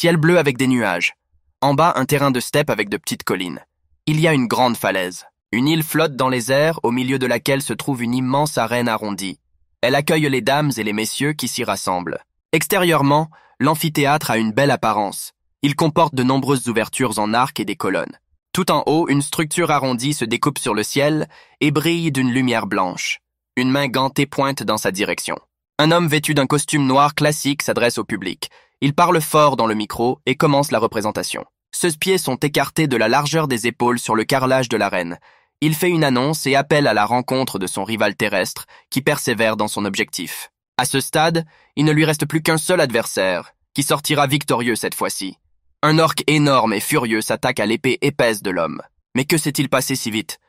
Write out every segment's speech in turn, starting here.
Ciel bleu avec des nuages. En bas, un terrain de steppe avec de petites collines. Il y a une grande falaise. Une île flotte dans les airs, au milieu de laquelle se trouve une immense arène arrondie. Elle accueille les dames et les messieurs qui s'y rassemblent. Extérieurement, l'amphithéâtre a une belle apparence. Il comporte de nombreuses ouvertures en arc et des colonnes. Tout en haut, une structure arrondie se découpe sur le ciel et brille d'une lumière blanche. Une main gantée pointe dans sa direction. Un homme vêtu d'un costume noir classique s'adresse au public. Il parle fort dans le micro et commence la représentation. Ses pieds sont écartés de la largeur des épaules sur le carrelage de l'arène. Il fait une annonce et appelle à la rencontre de son rival terrestre qui persévère dans son objectif. À ce stade, il ne lui reste plus qu'un seul adversaire, qui sortira victorieux cette fois-ci. Un orque énorme et furieux s'attaque à l'épée épaisse de l'homme. Mais que s'est-il passé si vite?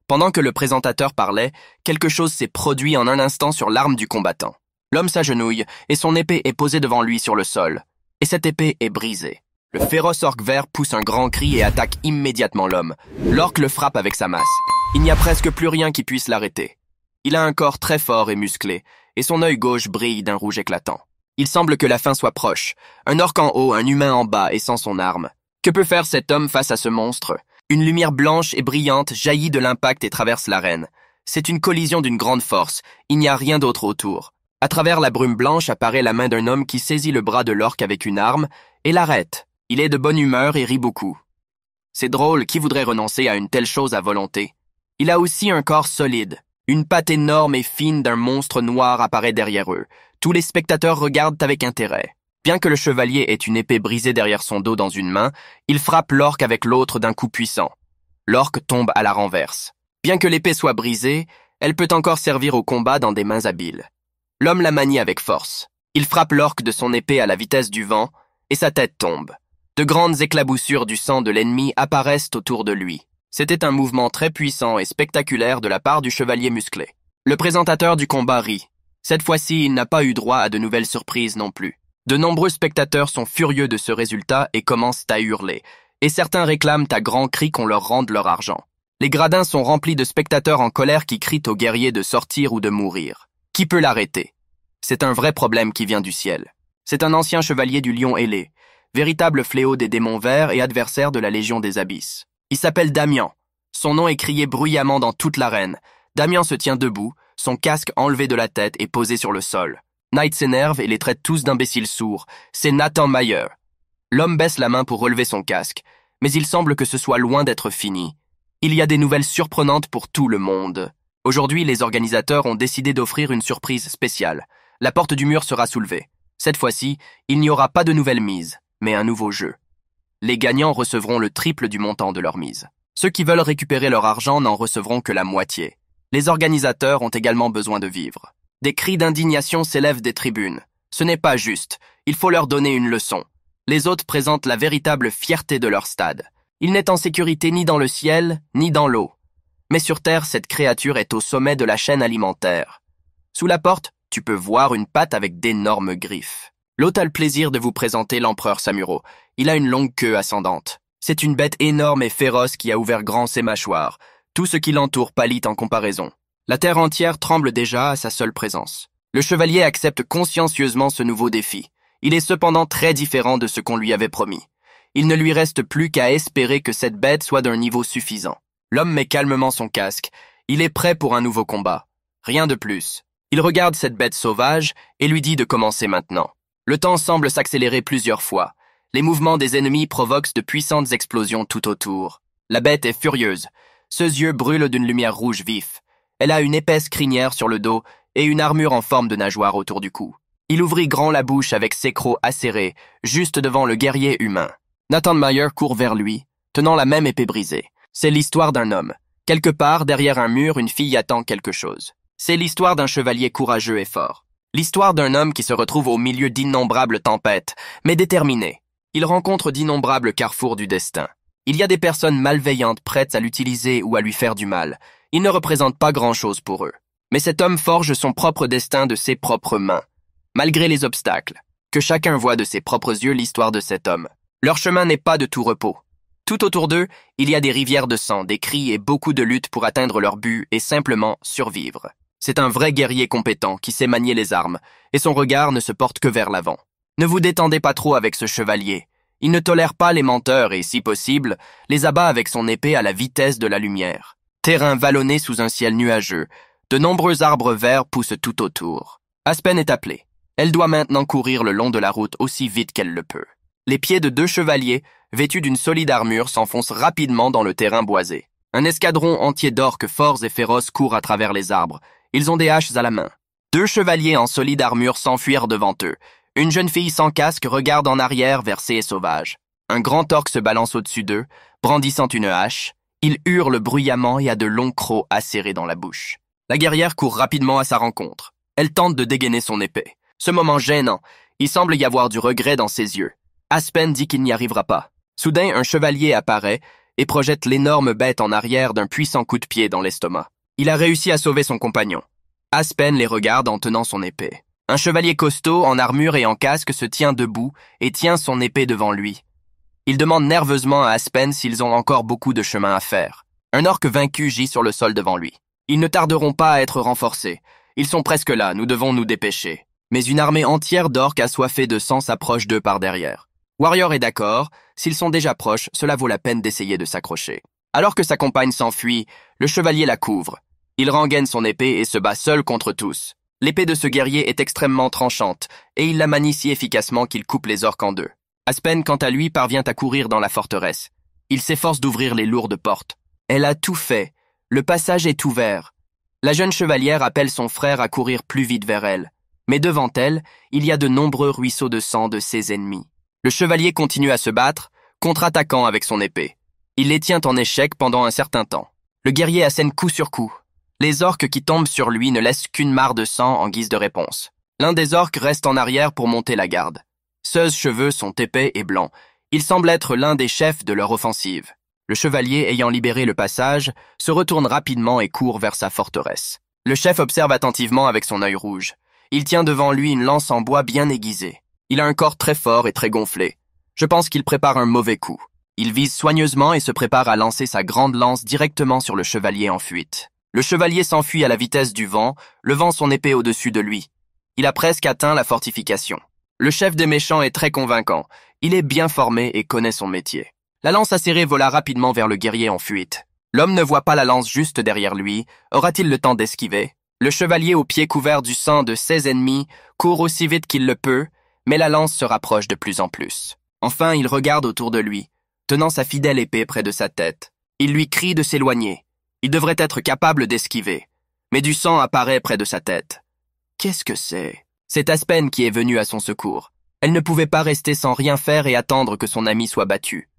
Pendant que le présentateur parlait, quelque chose s'est produit en un instant sur l'arme du combattant. L'homme s'agenouille et son épée est posée devant lui sur le sol. Et cette épée est brisée. Le féroce orque vert pousse un grand cri et attaque immédiatement l'homme. L'orque le frappe avec sa masse. Il n'y a presque plus rien qui puisse l'arrêter. Il a un corps très fort et musclé, et son œil gauche brille d'un rouge éclatant. Il semble que la fin soit proche. Un orque en haut, un humain en bas et sans son arme. Que peut faire cet homme face à ce monstre? Une lumière blanche et brillante jaillit de l'impact et traverse l'arène. C'est une collision d'une grande force. Il n'y a rien d'autre autour. À travers la brume blanche apparaît la main d'un homme qui saisit le bras de l'orque avec une arme et l'arrête. Il est de bonne humeur et rit beaucoup. C'est drôle, qui voudrait renoncer à une telle chose à volonté? Il a aussi un corps solide. Une patte énorme et fine d'un monstre noir apparaît derrière eux. Tous les spectateurs regardent avec intérêt. Bien que le chevalier ait une épée brisée derrière son dos dans une main, il frappe l'orque avec l'autre d'un coup puissant. L'orque tombe à la renverse. Bien que l'épée soit brisée, elle peut encore servir au combat dans des mains habiles. L'homme la manie avec force. Il frappe l'orque de son épée à la vitesse du vent, et sa tête tombe. De grandes éclaboussures du sang de l'ennemi apparaissent autour de lui. C'était un mouvement très puissant et spectaculaire de la part du chevalier musclé. Le présentateur du combat rit. Cette fois-ci, il n'a pas eu droit à de nouvelles surprises non plus. De nombreux spectateurs sont furieux de ce résultat et commencent à hurler, et certains réclament à grands cris qu'on leur rende leur argent. Les gradins sont remplis de spectateurs en colère qui crient aux guerriers de sortir ou de mourir. Qui peut l'arrêter? C'est un vrai problème qui vient du ciel. C'est un ancien chevalier du lion ailé, véritable fléau des démons verts et adversaire de la Légion des Abysses. Il s'appelle Damian. Son nom est crié bruyamment dans toute l'arène. Damian se tient debout, son casque enlevé de la tête et posé sur le sol. Knight s'énerve et les traite tous d'imbéciles sourds. C'est Nathan Mayer. L'homme baisse la main pour relever son casque, mais il semble que ce soit loin d'être fini. Il y a des nouvelles surprenantes pour tout le monde. Aujourd'hui, les organisateurs ont décidé d'offrir une surprise spéciale. La porte du mur sera soulevée. Cette fois-ci, il n'y aura pas de nouvelle mise, mais un nouveau jeu. Les gagnants recevront le triple du montant de leur mise. Ceux qui veulent récupérer leur argent n'en recevront que la moitié. Les organisateurs ont également besoin de vivre. Des cris d'indignation s'élèvent des tribunes. Ce n'est pas juste. Il faut leur donner une leçon. Les autres présentent la véritable fierté de leur stade. Il n'est en sécurité ni dans le ciel, ni dans l'eau. Mais sur Terre, cette créature est au sommet de la chaîne alimentaire. Sous la porte, tu peux voir une patte avec d'énormes griffes. L'hôte a le plaisir de vous présenter l'empereur Samuro. Il a une longue queue ascendante. C'est une bête énorme et féroce qui a ouvert grand ses mâchoires. Tout ce qui l'entoure pâlit en comparaison. La terre entière tremble déjà à sa seule présence. Le chevalier accepte consciencieusement ce nouveau défi. Il est cependant très différent de ce qu'on lui avait promis. Il ne lui reste plus qu'à espérer que cette bête soit d'un niveau suffisant. L'homme met calmement son casque. Il est prêt pour un nouveau combat. Rien de plus. Il regarde cette bête sauvage et lui dit de commencer maintenant. Le temps semble s'accélérer plusieurs fois. Les mouvements des ennemis provoquent de puissantes explosions tout autour. La bête est furieuse. Ses yeux brûlent d'une lumière rouge vif. Elle a une épaisse crinière sur le dos et une armure en forme de nageoire autour du cou. Il ouvrit grand la bouche avec ses crocs acérés, juste devant le guerrier humain. Nathan Mayer court vers lui, tenant la même épée brisée. C'est l'histoire d'un homme. Quelque part, derrière un mur, une fille attend quelque chose. C'est l'histoire d'un chevalier courageux et fort. L'histoire d'un homme qui se retrouve au milieu d'innombrables tempêtes, mais déterminé. Il rencontre d'innombrables carrefours du destin. Il y a des personnes malveillantes prêtes à l'utiliser ou à lui faire du mal. Il ne représente pas grand-chose pour eux. Mais cet homme forge son propre destin de ses propres mains. Malgré les obstacles, que chacun voit de ses propres yeux l'histoire de cet homme. Leur chemin n'est pas de tout repos. Tout autour d'eux, il y a des rivières de sang, des cris et beaucoup de luttes pour atteindre leur but et simplement survivre. C'est un vrai guerrier compétent qui sait manier les armes, et son regard ne se porte que vers l'avant. Ne vous détendez pas trop avec ce chevalier. Il ne tolère pas les menteurs et, si possible, les abat avec son épée à la vitesse de la lumière. Terrain vallonné sous un ciel nuageux, de nombreux arbres verts poussent tout autour. Aspen est appelée. Elle doit maintenant courir le long de la route aussi vite qu'elle le peut. Les pieds de 2 chevaliers, vêtus d'une solide armure, s'enfoncent rapidement dans le terrain boisé. Un escadron entier d'orques forts et féroces court à travers les arbres. Ils ont des haches à la main. 2 chevaliers en solide armure s'enfuirent devant eux. Une jeune fille sans casque regarde en arrière vers ces sauvages. Un grand orque se balance au-dessus d'eux, brandissant une hache. Il hurle bruyamment et a de longs crocs acérés dans la bouche. La guerrière court rapidement à sa rencontre. Elle tente de dégainer son épée. Ce moment gênant, il semble y avoir du regret dans ses yeux. Aspen dit qu'il n'y arrivera pas. Soudain, un chevalier apparaît et projette l'énorme bête en arrière d'un puissant coup de pied dans l'estomac. Il a réussi à sauver son compagnon. Aspen les regarde en tenant son épée. Un chevalier costaud, en armure et en casque, se tient debout et tient son épée devant lui. Il demande nerveusement à Aspen s'ils ont encore beaucoup de chemin à faire. Un orque vaincu gît sur le sol devant lui. Ils ne tarderont pas à être renforcés. Ils sont presque là, nous devons nous dépêcher. Mais une armée entière d'orques assoiffés de sang s'approche d'eux par derrière. Warrior est d'accord, s'ils sont déjà proches, cela vaut la peine d'essayer de s'accrocher. Alors que sa compagne s'enfuit, le chevalier la couvre. Il rengaine son épée et se bat seul contre tous. L'épée de ce guerrier est extrêmement tranchante, et il la manie si efficacement qu'il coupe les orques en 2. Aspen, quant à lui, parvient à courir dans la forteresse. Il s'efforce d'ouvrir les lourdes portes. Elle a tout fait. Le passage est ouvert. La jeune chevalière appelle son frère à courir plus vite vers elle. Mais devant elle, il y a de nombreux ruisseaux de sang de ses ennemis. Le chevalier continue à se battre, contre-attaquant avec son épée. Il les tient en échec pendant un certain temps. Le guerrier assène coup sur coup. Les orques qui tombent sur lui ne laissent qu'une mare de sang en guise de réponse. L'un des orques reste en arrière pour monter la garde. Ses cheveux sont épais et blancs. Il semble être l'un des chefs de leur offensive. Le chevalier, ayant libéré le passage, se retourne rapidement et court vers sa forteresse. Le chef observe attentivement avec son œil rouge. Il tient devant lui une lance en bois bien aiguisée. Il a un corps très fort et très gonflé. Je pense qu'il prépare un mauvais coup. Il vise soigneusement et se prépare à lancer sa grande lance directement sur le chevalier en fuite. Le chevalier s'enfuit à la vitesse du vent, levant son épée au-dessus de lui. Il a presque atteint la fortification. Le chef des méchants est très convaincant. Il est bien formé et connaît son métier. La lance acérée vola rapidement vers le guerrier en fuite. L'homme ne voit pas la lance juste derrière lui. Aura-t-il le temps d'esquiver? Le chevalier aux pieds couverts du sang de ses ennemis court aussi vite qu'il le peut, mais la lance se rapproche de plus en plus. Enfin, il regarde autour de lui, tenant sa fidèle épée près de sa tête. Il lui crie de s'éloigner. Il devrait être capable d'esquiver. Mais du sang apparaît près de sa tête. Qu'est-ce que c'est? C'est Aspen qui est venue à son secours. Elle ne pouvait pas rester sans rien faire et attendre que son ami soit battu.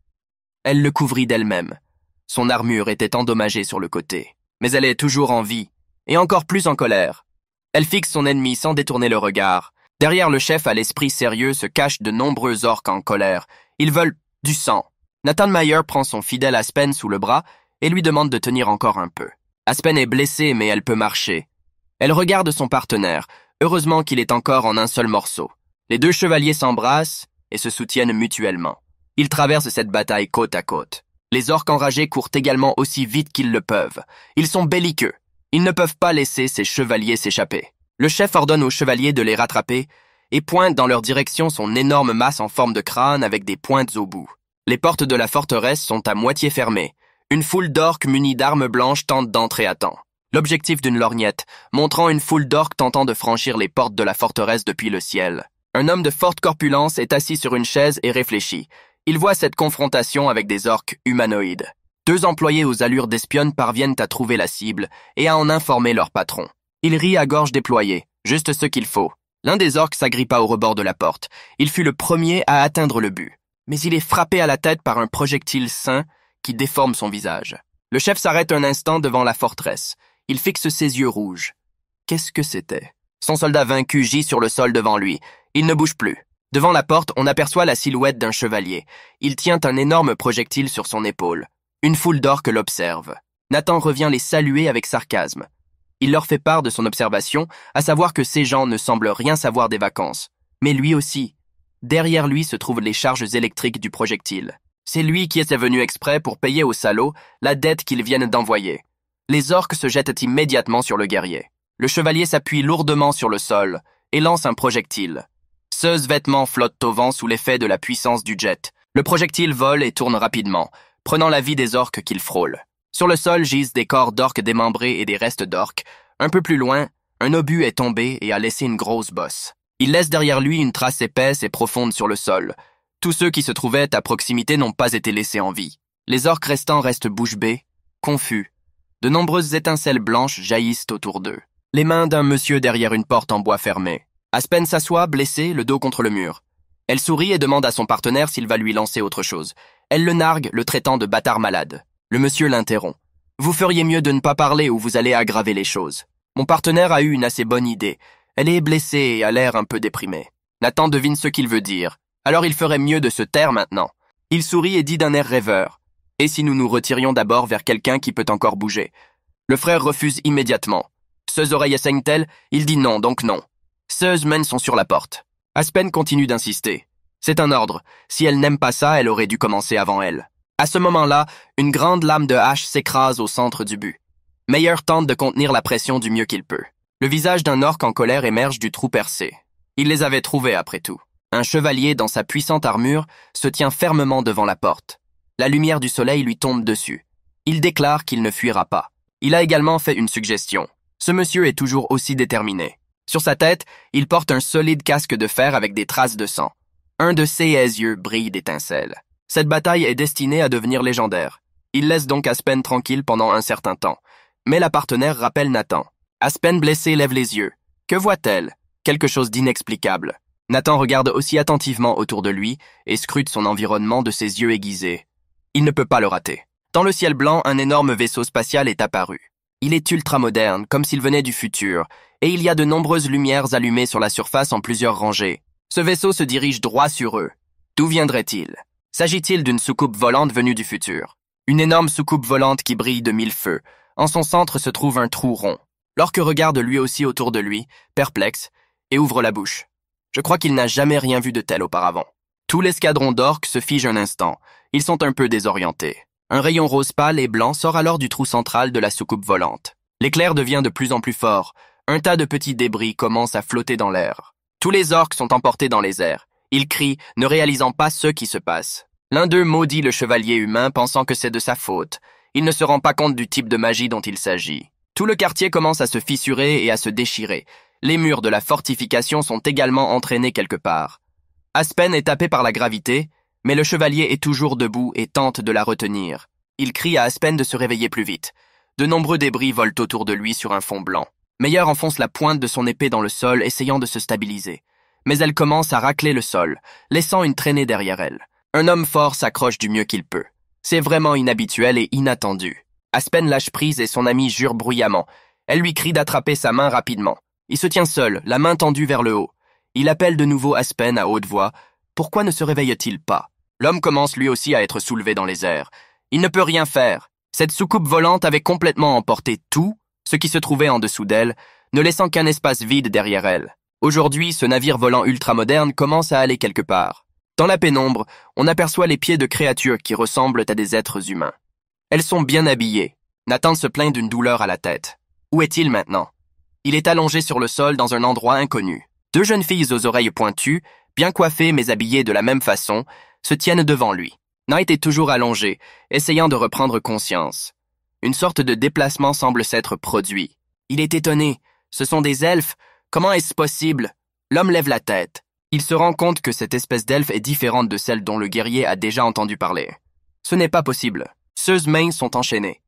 Elle le couvrit d'elle-même. Son armure était endommagée sur le côté. Mais elle est toujours en vie, et encore plus en colère. Elle fixe son ennemi sans détourner le regard. Derrière le chef à l'esprit sérieux se cachent de nombreux orques en colère. Ils veulent du sang. Nathan Meyer prend son fidèle Aspen sous le bras et lui demande de tenir encore un peu. Aspen est blessée, mais elle peut marcher. Elle regarde son partenaire. Heureusement qu'il est encore en un seul morceau. Les 2 chevaliers s'embrassent et se soutiennent mutuellement. Ils traversent cette bataille côte à côte. Les orques enragés courent également aussi vite qu'ils le peuvent. Ils sont belliqueux. Ils ne peuvent pas laisser ces chevaliers s'échapper. Le chef ordonne aux chevaliers de les rattraper et pointe dans leur direction son énorme masse en forme de crâne avec des pointes au bout. Les portes de la forteresse sont à moitié fermées. Une foule d'orques munis d'armes blanches tente d'entrer à temps. L'objectif d'une lorgnette, montrant une foule d'orques tentant de franchir les portes de la forteresse depuis le ciel. Un homme de forte corpulence est assis sur une chaise et réfléchit. Il voit cette confrontation avec des orques humanoïdes. 2 employés aux allures d'espionnes parviennent à trouver la cible et à en informer leur patron. Il rit à gorge déployée, juste ce qu'il faut. L'un des orques s'agrippa au rebord de la porte. Il fut le premier à atteindre le but. Mais il est frappé à la tête par un projectile sain qui déforme son visage. Le chef s'arrête un instant devant la forteresse. Il fixe ses yeux rouges. Qu'est-ce que c'était? Son soldat vaincu gît sur le sol devant lui. Il ne bouge plus. Devant la porte, on aperçoit la silhouette d'un chevalier. Il tient un énorme projectile sur son épaule. Une foule d'orques l'observe. Nathan revient les saluer avec sarcasme. Il leur fait part de son observation, à savoir que ces gens ne semblent rien savoir des vacances. Mais lui aussi. Derrière lui se trouvent les charges électriques du projectile. C'est lui qui était venu exprès pour payer aux salauds la dette qu'ils viennent d'envoyer. Les orques se jettent immédiatement sur le guerrier. Le chevalier s'appuie lourdement sur le sol et lance un projectile. Ses vêtements flottent au vent sous l'effet de la puissance du jet. Le projectile vole et tourne rapidement, prenant la vie des orques qu'il frôle. Sur le sol gisent des corps d'orques démembrés et des restes d'orques. Un peu plus loin, un obus est tombé et a laissé une grosse bosse. Il laisse derrière lui une trace épaisse et profonde sur le sol. Tous ceux qui se trouvaient à proximité n'ont pas été laissés en vie. Les orques restants restent bouche bée, confus. De nombreuses étincelles blanches jaillissent autour d'eux. Les mains d'un monsieur derrière une porte en bois fermée. Aspen s'assoit, blessé, le dos contre le mur. Elle sourit et demande à son partenaire s'il va lui lancer autre chose. Elle le nargue, le traitant de bâtard malade. Le monsieur l'interrompt. « Vous feriez mieux de ne pas parler ou vous allez aggraver les choses. » Mon partenaire a eu une assez bonne idée. Elle est blessée et a l'air un peu déprimée. Nathan devine ce qu'il veut dire. Alors il ferait mieux de se taire maintenant. Il sourit et dit d'un air rêveur. « Et si nous nous retirions d'abord vers quelqu'un qui peut encore bouger ?» Le frère refuse immédiatement. Ses oreilles saignent-elles? Il dit non, donc non. Ses mains sont sur la porte. Aspen continue d'insister. C'est un ordre. Si elle n'aime pas ça, elle aurait dû commencer avant elle. À ce moment-là, une grande lame de hache s'écrase au centre du but. Meyer tente de contenir la pression du mieux qu'il peut. Le visage d'un orque en colère émerge du trou percé. Il les avait trouvés après tout. Un chevalier dans sa puissante armure se tient fermement devant la porte. La lumière du soleil lui tombe dessus. Il déclare qu'il ne fuira pas. Il a également fait une suggestion. Ce monsieur est toujours aussi déterminé. Sur sa tête, il porte un solide casque de fer avec des traces de sang. Un de ses yeux brille d'étincelles. Cette bataille est destinée à devenir légendaire. Il laisse donc Aspen tranquille pendant un certain temps. Mais la partenaire rappelle Nathan. Aspen blessée lève les yeux. Que voit-elle? Quelque chose d'inexplicable. Nathan regarde aussi attentivement autour de lui et scrute son environnement de ses yeux aiguisés. Il ne peut pas le rater. Dans le ciel blanc, un énorme vaisseau spatial est apparu. Il est ultra-moderne, comme s'il venait du futur, et il y a de nombreuses lumières allumées sur la surface en plusieurs rangées. Ce vaisseau se dirige droit sur eux. D'où viendrait-il? S'agit-il d'une soucoupe volante venue du futur? Une énorme soucoupe volante qui brille de mille feux. En son centre se trouve un trou rond. Lorque regarde lui aussi autour de lui, perplexe, et ouvre la bouche. Je crois qu'il n'a jamais rien vu de tel auparavant. Tout l'escadron d'orques se fige un instant. Ils sont un peu désorientés. Un rayon rose pâle et blanc sort alors du trou central de la soucoupe volante. L'éclair devient de plus en plus fort. Un tas de petits débris commence à flotter dans l'air. Tous les orques sont emportés dans les airs. Ils crient, ne réalisant pas ce qui se passe. L'un d'eux maudit le chevalier humain, pensant que c'est de sa faute. Il ne se rend pas compte du type de magie dont il s'agit. Tout le quartier commence à se fissurer et à se déchirer. Les murs de la fortification sont également entraînés quelque part. Aspen est tapé par la gravité, mais le chevalier est toujours debout et tente de la retenir. Il crie à Aspen de se réveiller plus vite. De nombreux débris volent autour de lui sur un fond blanc. Meyer enfonce la pointe de son épée dans le sol, essayant de se stabiliser. Mais elle commence à racler le sol, laissant une traînée derrière elle. Un homme fort s'accroche du mieux qu'il peut. C'est vraiment inhabituel et inattendu. Aspen lâche prise et son ami jure bruyamment. Elle lui crie d'attraper sa main rapidement. Il se tient seul, la main tendue vers le haut. Il appelle de nouveau Aspen à haute voix. Pourquoi ne se réveille-t-il pas? L'homme commence lui aussi à être soulevé dans les airs. Il ne peut rien faire. Cette soucoupe volante avait complètement emporté tout ce qui se trouvait en dessous d'elle, ne laissant qu'un espace vide derrière elle. Aujourd'hui, ce navire volant ultramoderne commence à aller quelque part. Dans la pénombre, on aperçoit les pieds de créatures qui ressemblent à des êtres humains. Elles sont bien habillées. Nathan se plaint d'une douleur à la tête. Où est-il maintenant? Il est allongé sur le sol dans un endroit inconnu. Deux jeunes filles aux oreilles pointues, bien coiffées mais habillées de la même façon, se tiennent devant lui. Knight est toujours allongé, essayant de reprendre conscience. Une sorte de déplacement semble s'être produit. Il est étonné. Ce sont des elfes. Comment est-ce possible? L'homme lève la tête. Il se rend compte que cette espèce d'elfe est différente de celle dont le guerrier a déjà entendu parler. Ce n'est pas possible. Ses mains sont enchaînées.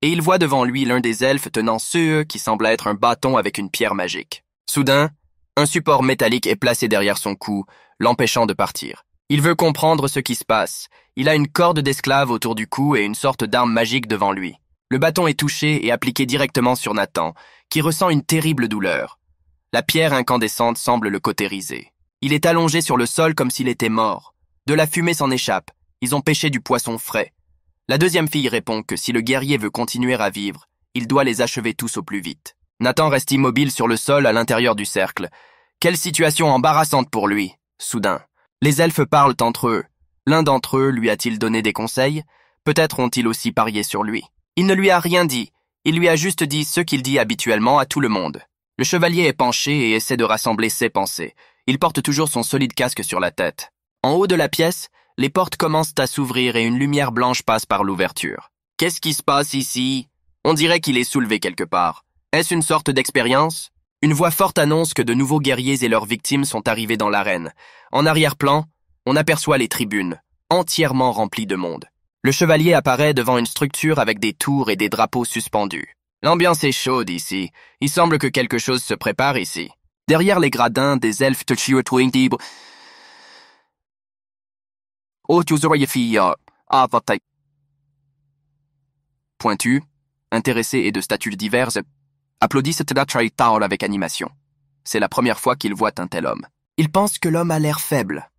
Et il voit devant lui l'un des elfes tenant ce qui semble être un bâton avec une pierre magique. Soudain, un support métallique est placé derrière son cou, l'empêchant de partir. Il veut comprendre ce qui se passe. Il a une corde d'esclave autour du cou et une sorte d'arme magique devant lui. Le bâton est touché et appliqué directement sur Nathan, qui ressent une terrible douleur. La pierre incandescente semble le cautériser. Il est allongé sur le sol comme s'il était mort. De la fumée s'en échappe. Ils ont pêché du poisson frais. La deuxième fille répond que si le guerrier veut continuer à vivre, il doit les achever tous au plus vite. Nathan reste immobile sur le sol à l'intérieur du cercle. Quelle situation embarrassante pour lui, soudain. Les elfes parlent entre eux. L'un d'entre eux lui a-t-il donné des conseils? Peut-être ont-ils aussi parié sur lui. Il ne lui a rien dit. Il lui a juste dit ce qu'il dit habituellement à tout le monde. Le chevalier est penché et essaie de rassembler ses pensées. Il porte toujours son solide casque sur la tête. En haut de la pièce, les portes commencent à s'ouvrir et une lumière blanche passe par l'ouverture. Qu'est-ce qui se passe ici? On dirait qu'il est soulevé quelque part. Est-ce une sorte d'expérience? Une voix forte annonce que de nouveaux guerriers et leurs victimes sont arrivés dans l'arène. En arrière-plan, on aperçoit les tribunes, entièrement remplies de monde. Le chevalier apparaît devant une structure avec des tours et des drapeaux suspendus. L'ambiance est chaude ici. Il semble que quelque chose se prépare ici. Derrière les gradins, des elfes pointus, intéressés et de statuts diverses, applaudissent avec animation. C'est la première fois qu'ils voient un tel homme. Ils pensent que l'homme a l'air faible.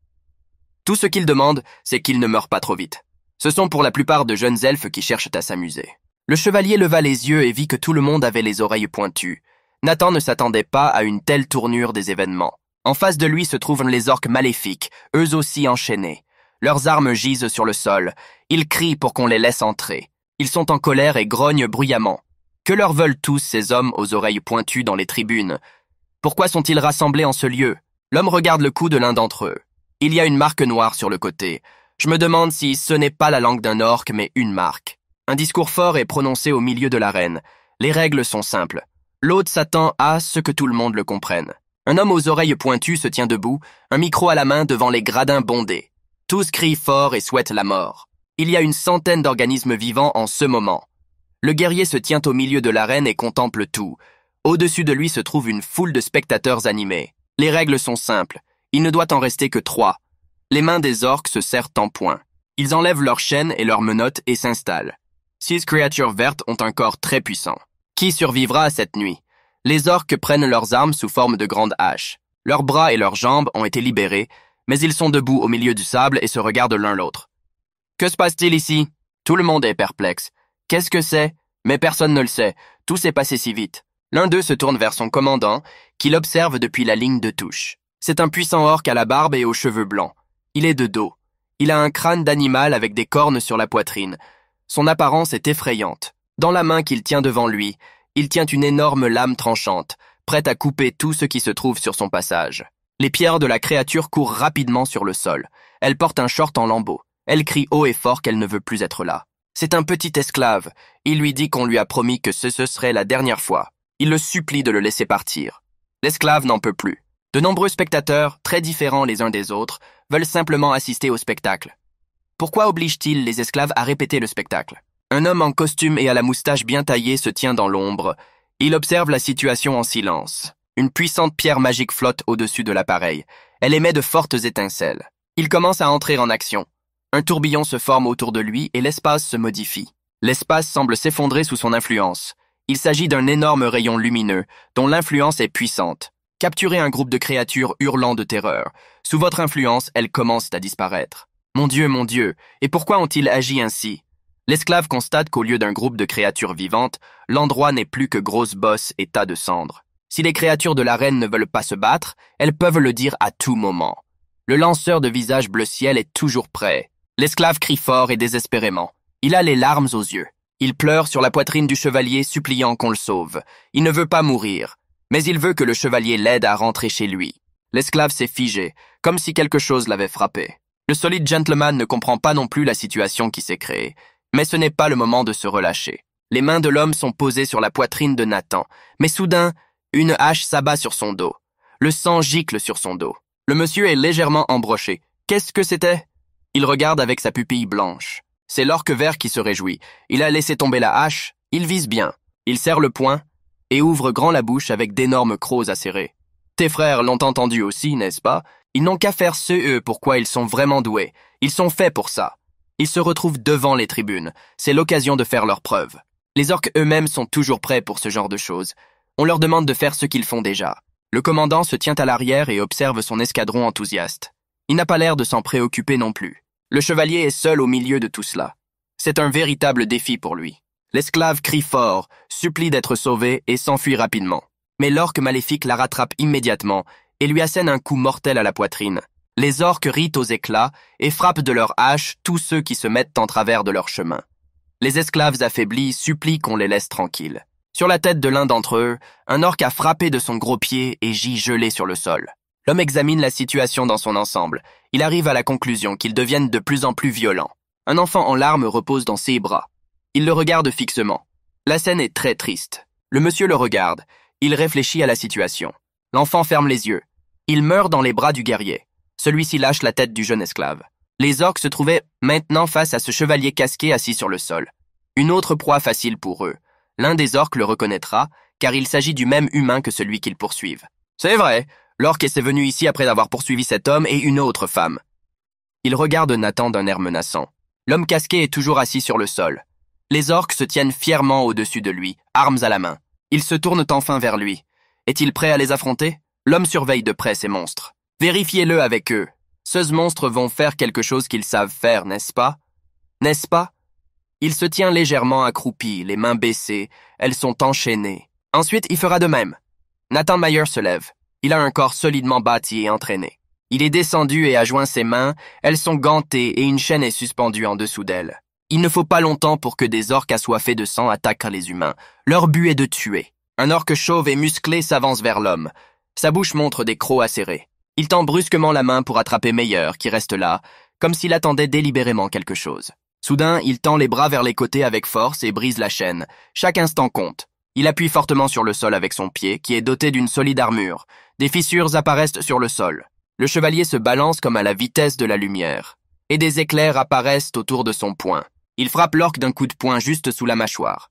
Tout ce qu'ils demandent, c'est qu'il ne meure pas trop vite. Ce sont pour la plupart de jeunes elfes qui cherchent à s'amuser. Le chevalier leva les yeux et vit que tout le monde avait les oreilles pointues. Nathan ne s'attendait pas à une telle tournure des événements. En face de lui se trouvent les orques maléfiques, eux aussi enchaînés. Leurs armes gisent sur le sol. Ils crient pour qu'on les laisse entrer. Ils sont en colère et grognent bruyamment. Que leur veulent tous ces hommes aux oreilles pointues dans les tribunes? Pourquoi sont-ils rassemblés en ce lieu? L'homme regarde le cou de l'un d'entre eux. Il y a une marque noire sur le côté. Je me demande si ce n'est pas la langue d'un orque, mais une marque. Un discours fort est prononcé au milieu de l'arène. Les règles sont simples. L'hôte s'attend à ce que tout le monde le comprenne. Un homme aux oreilles pointues se tient debout, un micro à la main devant les gradins bondés. Tous crient fort et souhaitent la mort. Il y a une centaine d'organismes vivants en ce moment. Le guerrier se tient au milieu de l'arène et contemple tout. Au-dessus de lui se trouve une foule de spectateurs animés. Les règles sont simples. Il ne doit en rester que 3. Les mains des orques se serrent en poing. Ils enlèvent leurs chaînes et leurs menottes et s'installent. 6 créatures vertes ont un corps très puissant. Qui survivra à cette nuit? Les orques prennent leurs armes sous forme de grandes haches. Leurs bras et leurs jambes ont été libérés, mais ils sont debout au milieu du sable et se regardent l'un l'autre. Que se passe-t-il ici? Tout le monde est perplexe. Qu'est-ce que c'est? Mais personne ne le sait. Tout s'est passé si vite. L'un d'eux se tourne vers son commandant, qui l'observe depuis la ligne de touche. C'est un puissant orque à la barbe et aux cheveux blancs. Il est de dos. Il a un crâne d'animal avec des cornes sur la poitrine. Son apparence est effrayante. Dans la main qu'il tient devant lui, il tient une énorme lame tranchante, prête à couper tout ce qui se trouve sur son passage. Les pierres de la créature courent rapidement sur le sol. Elle porte un short en lambeaux. Elle crie haut et fort qu'elle ne veut plus être là. C'est un petit esclave. Il lui dit qu'on lui a promis que ce serait la dernière fois. Il le supplie de le laisser partir. L'esclave n'en peut plus. De nombreux spectateurs, très différents les uns des autres, veulent simplement assister au spectacle. Pourquoi oblige-t-il les esclaves à répéter le spectacle? Un homme en costume et à la moustache bien taillée se tient dans l'ombre. Il observe la situation en silence. Une puissante pierre magique flotte au-dessus de l'appareil. Elle émet de fortes étincelles. Il commence à entrer en action. Un tourbillon se forme autour de lui et l'espace se modifie. L'espace semble s'effondrer sous son influence. Il s'agit d'un énorme rayon lumineux, dont l'influence est puissante. Capturez un groupe de créatures hurlant de terreur. Sous votre influence, elles commencent à disparaître. Mon Dieu, et pourquoi ont-ils agi ainsi? L'esclave constate qu'au lieu d'un groupe de créatures vivantes, l'endroit n'est plus que grosses bosses et tas de cendres. Si les créatures de l'arène ne veulent pas se battre, elles peuvent le dire à tout moment. Le lanceur de visage bleu ciel est toujours prêt. L'esclave crie fort et désespérément. Il a les larmes aux yeux. Il pleure sur la poitrine du chevalier suppliant qu'on le sauve. Il ne veut pas mourir, mais il veut que le chevalier l'aide à rentrer chez lui. L'esclave s'est figé, comme si quelque chose l'avait frappé. Le solide gentleman ne comprend pas non plus la situation qui s'est créée, mais ce n'est pas le moment de se relâcher. Les mains de l'homme sont posées sur la poitrine de Nathan, mais soudain, une hache s'abat sur son dos. Le sang gicle sur son dos. Le monsieur est légèrement embroché. Qu'est-ce que c'était? Il regarde avec sa pupille blanche. C'est l'orque vert qui se réjouit. Il a laissé tomber la hache, il vise bien. Il serre le poing et ouvre grand la bouche avec d'énormes crocs acérés. Tes frères l'ont entendu aussi, n'est-ce pas? Ils n'ont qu'à faire pourquoi ils sont vraiment doués. Ils sont faits pour ça. Ils se retrouvent devant les tribunes. C'est l'occasion de faire leurs preuves. Les orques eux-mêmes sont toujours prêts pour ce genre de choses. On leur demande de faire ce qu'ils font déjà. Le commandant se tient à l'arrière et observe son escadron enthousiaste. Il n'a pas l'air de s'en préoccuper non plus. Le chevalier est seul au milieu de tout cela. C'est un véritable défi pour lui. L'esclave crie fort, supplie d'être sauvé et s'enfuit rapidement. Mais l'orque maléfique la rattrape immédiatement et lui assène un coup mortel à la poitrine. Les orques rient aux éclats et frappent de leurs haches tous ceux qui se mettent en travers de leur chemin. Les esclaves affaiblis supplient qu'on les laisse tranquilles. Sur la tête de l'un d'entre eux, un orque a frappé de son gros pied et gît gelé sur le sol. L'homme examine la situation dans son ensemble. Il arrive à la conclusion qu'ils deviennent de plus en plus violents. Un enfant en larmes repose dans ses bras. Il le regarde fixement. La scène est très triste. Le monsieur le regarde. Il réfléchit à la situation. L'enfant ferme les yeux. Il meurt dans les bras du guerrier. Celui-ci lâche la tête du jeune esclave. Les orques se trouvaient maintenant face à ce chevalier casqué assis sur le sol. Une autre proie facile pour eux. L'un des orques le reconnaîtra, car il s'agit du même humain que celui qu'ils poursuivent. C'est vrai, l'orque est venu ici après avoir poursuivi cet homme et une autre femme. Il regarde Nathan d'un air menaçant. L'homme casqué est toujours assis sur le sol. Les orques se tiennent fièrement au-dessus de lui, armes à la main. Ils se tournent enfin vers lui. Est-il prêt à les affronter? L'homme surveille de près ces monstres. Vérifiez-le avec eux. Ces monstres vont faire quelque chose qu'ils savent faire, n'est-ce pas? N'est-ce pas? Il se tient légèrement accroupi, les mains baissées. Elles sont enchaînées. Ensuite, il fera de même. Nathan Mayer se lève. Il a un corps solidement bâti et entraîné. Il est descendu et a joint ses mains. Elles sont gantées et une chaîne est suspendue en dessous d'elles. Il ne faut pas longtemps pour que des orques assoiffés de sang attaquent les humains. Leur but est de tuer. Un orque chauve et musclé s'avance vers l'homme. Sa bouche montre des crocs acérés. Il tend brusquement la main pour attraper Meyer, qui reste là, comme s'il attendait délibérément quelque chose. Soudain, il tend les bras vers les côtés avec force et brise la chaîne. Chaque instant compte. Il appuie fortement sur le sol avec son pied, qui est doté d'une solide armure. Des fissures apparaissent sur le sol. Le chevalier se balance comme à la vitesse de la lumière. Et des éclairs apparaissent autour de son poing. Il frappe l'orque d'un coup de poing juste sous la mâchoire.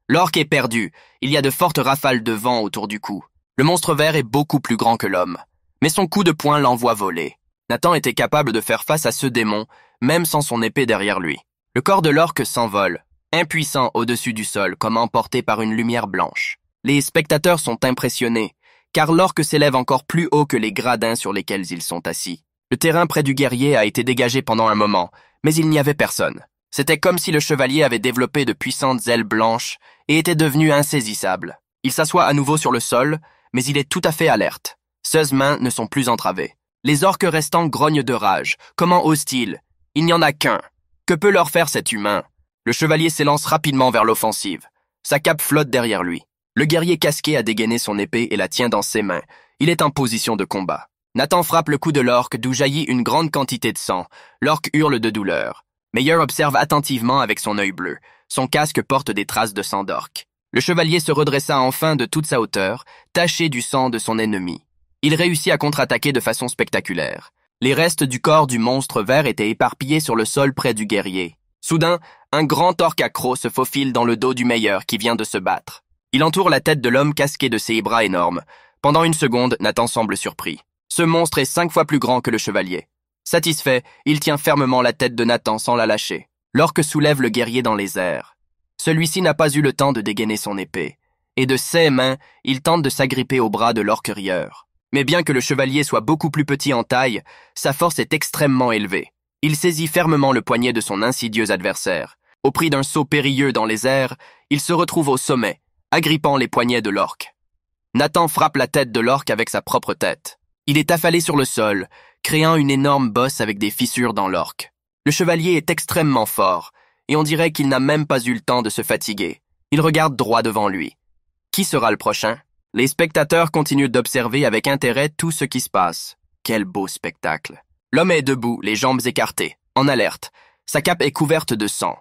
L'orque est perdu. Il y a de fortes rafales de vent autour du cou. Le monstre vert est beaucoup plus grand que l'homme. Mais son coup de poing l'envoie voler. Nathan était capable de faire face à ce démon, même sans son épée derrière lui. Le corps de l'orque s'envole, impuissant au-dessus du sol, comme emporté par une lumière blanche. Les spectateurs sont impressionnés, car l'orque s'élève encore plus haut que les gradins sur lesquels ils sont assis. Le terrain près du guerrier a été dégagé pendant un moment, mais il n'y avait personne. C'était comme si le chevalier avait développé de puissantes ailes blanches et était devenu insaisissable. Il s'assoit à nouveau sur le sol, mais il est tout à fait alerte. Ses mains ne sont plus entravées. Les orques restants grognent de rage. Comment osent-ils? Il n'y en a qu'un. Que peut leur faire cet humain? Le chevalier s'élance rapidement vers l'offensive. Sa cape flotte derrière lui. Le guerrier casqué a dégainé son épée et la tient dans ses mains. Il est en position de combat. Nathan frappe le cou de l'orque d'où jaillit une grande quantité de sang. L'orque hurle de douleur. Meyer observe attentivement avec son œil bleu. Son casque porte des traces de sang d'orque. Le chevalier se redressa enfin de toute sa hauteur, taché du sang de son ennemi. Il réussit à contre-attaquer de façon spectaculaire. Les restes du corps du monstre vert étaient éparpillés sur le sol près du guerrier. Soudain, un grand orque accro se faufile dans le dos du Meyer qui vient de se battre. Il entoure la tête de l'homme casqué de ses bras énormes. Pendant une seconde, Nathan semble surpris. Ce monstre est 5 fois plus grand que le chevalier. Satisfait, il tient fermement la tête de Nathan sans la lâcher. L'orque soulève le guerrier dans les airs. Celui-ci n'a pas eu le temps de dégainer son épée. Et de ses mains, il tente de s'agripper au bras de l'orque rieur. Mais bien que le chevalier soit beaucoup plus petit en taille, sa force est extrêmement élevée. Il saisit fermement le poignet de son insidieux adversaire. Au prix d'un saut périlleux dans les airs, il se retrouve au sommet, agrippant les poignets de l'orque. Nathan frappe la tête de l'orque avec sa propre tête. Il est affalé sur le sol, créant une énorme bosse avec des fissures dans l'orque. Le chevalier est extrêmement fort, et on dirait qu'il n'a même pas eu le temps de se fatiguer. Il regarde droit devant lui. Qui sera le prochain? Les spectateurs continuent d'observer avec intérêt tout ce qui se passe. Quel beau spectacle. L'homme est debout, les jambes écartées, en alerte. Sa cape est couverte de sang.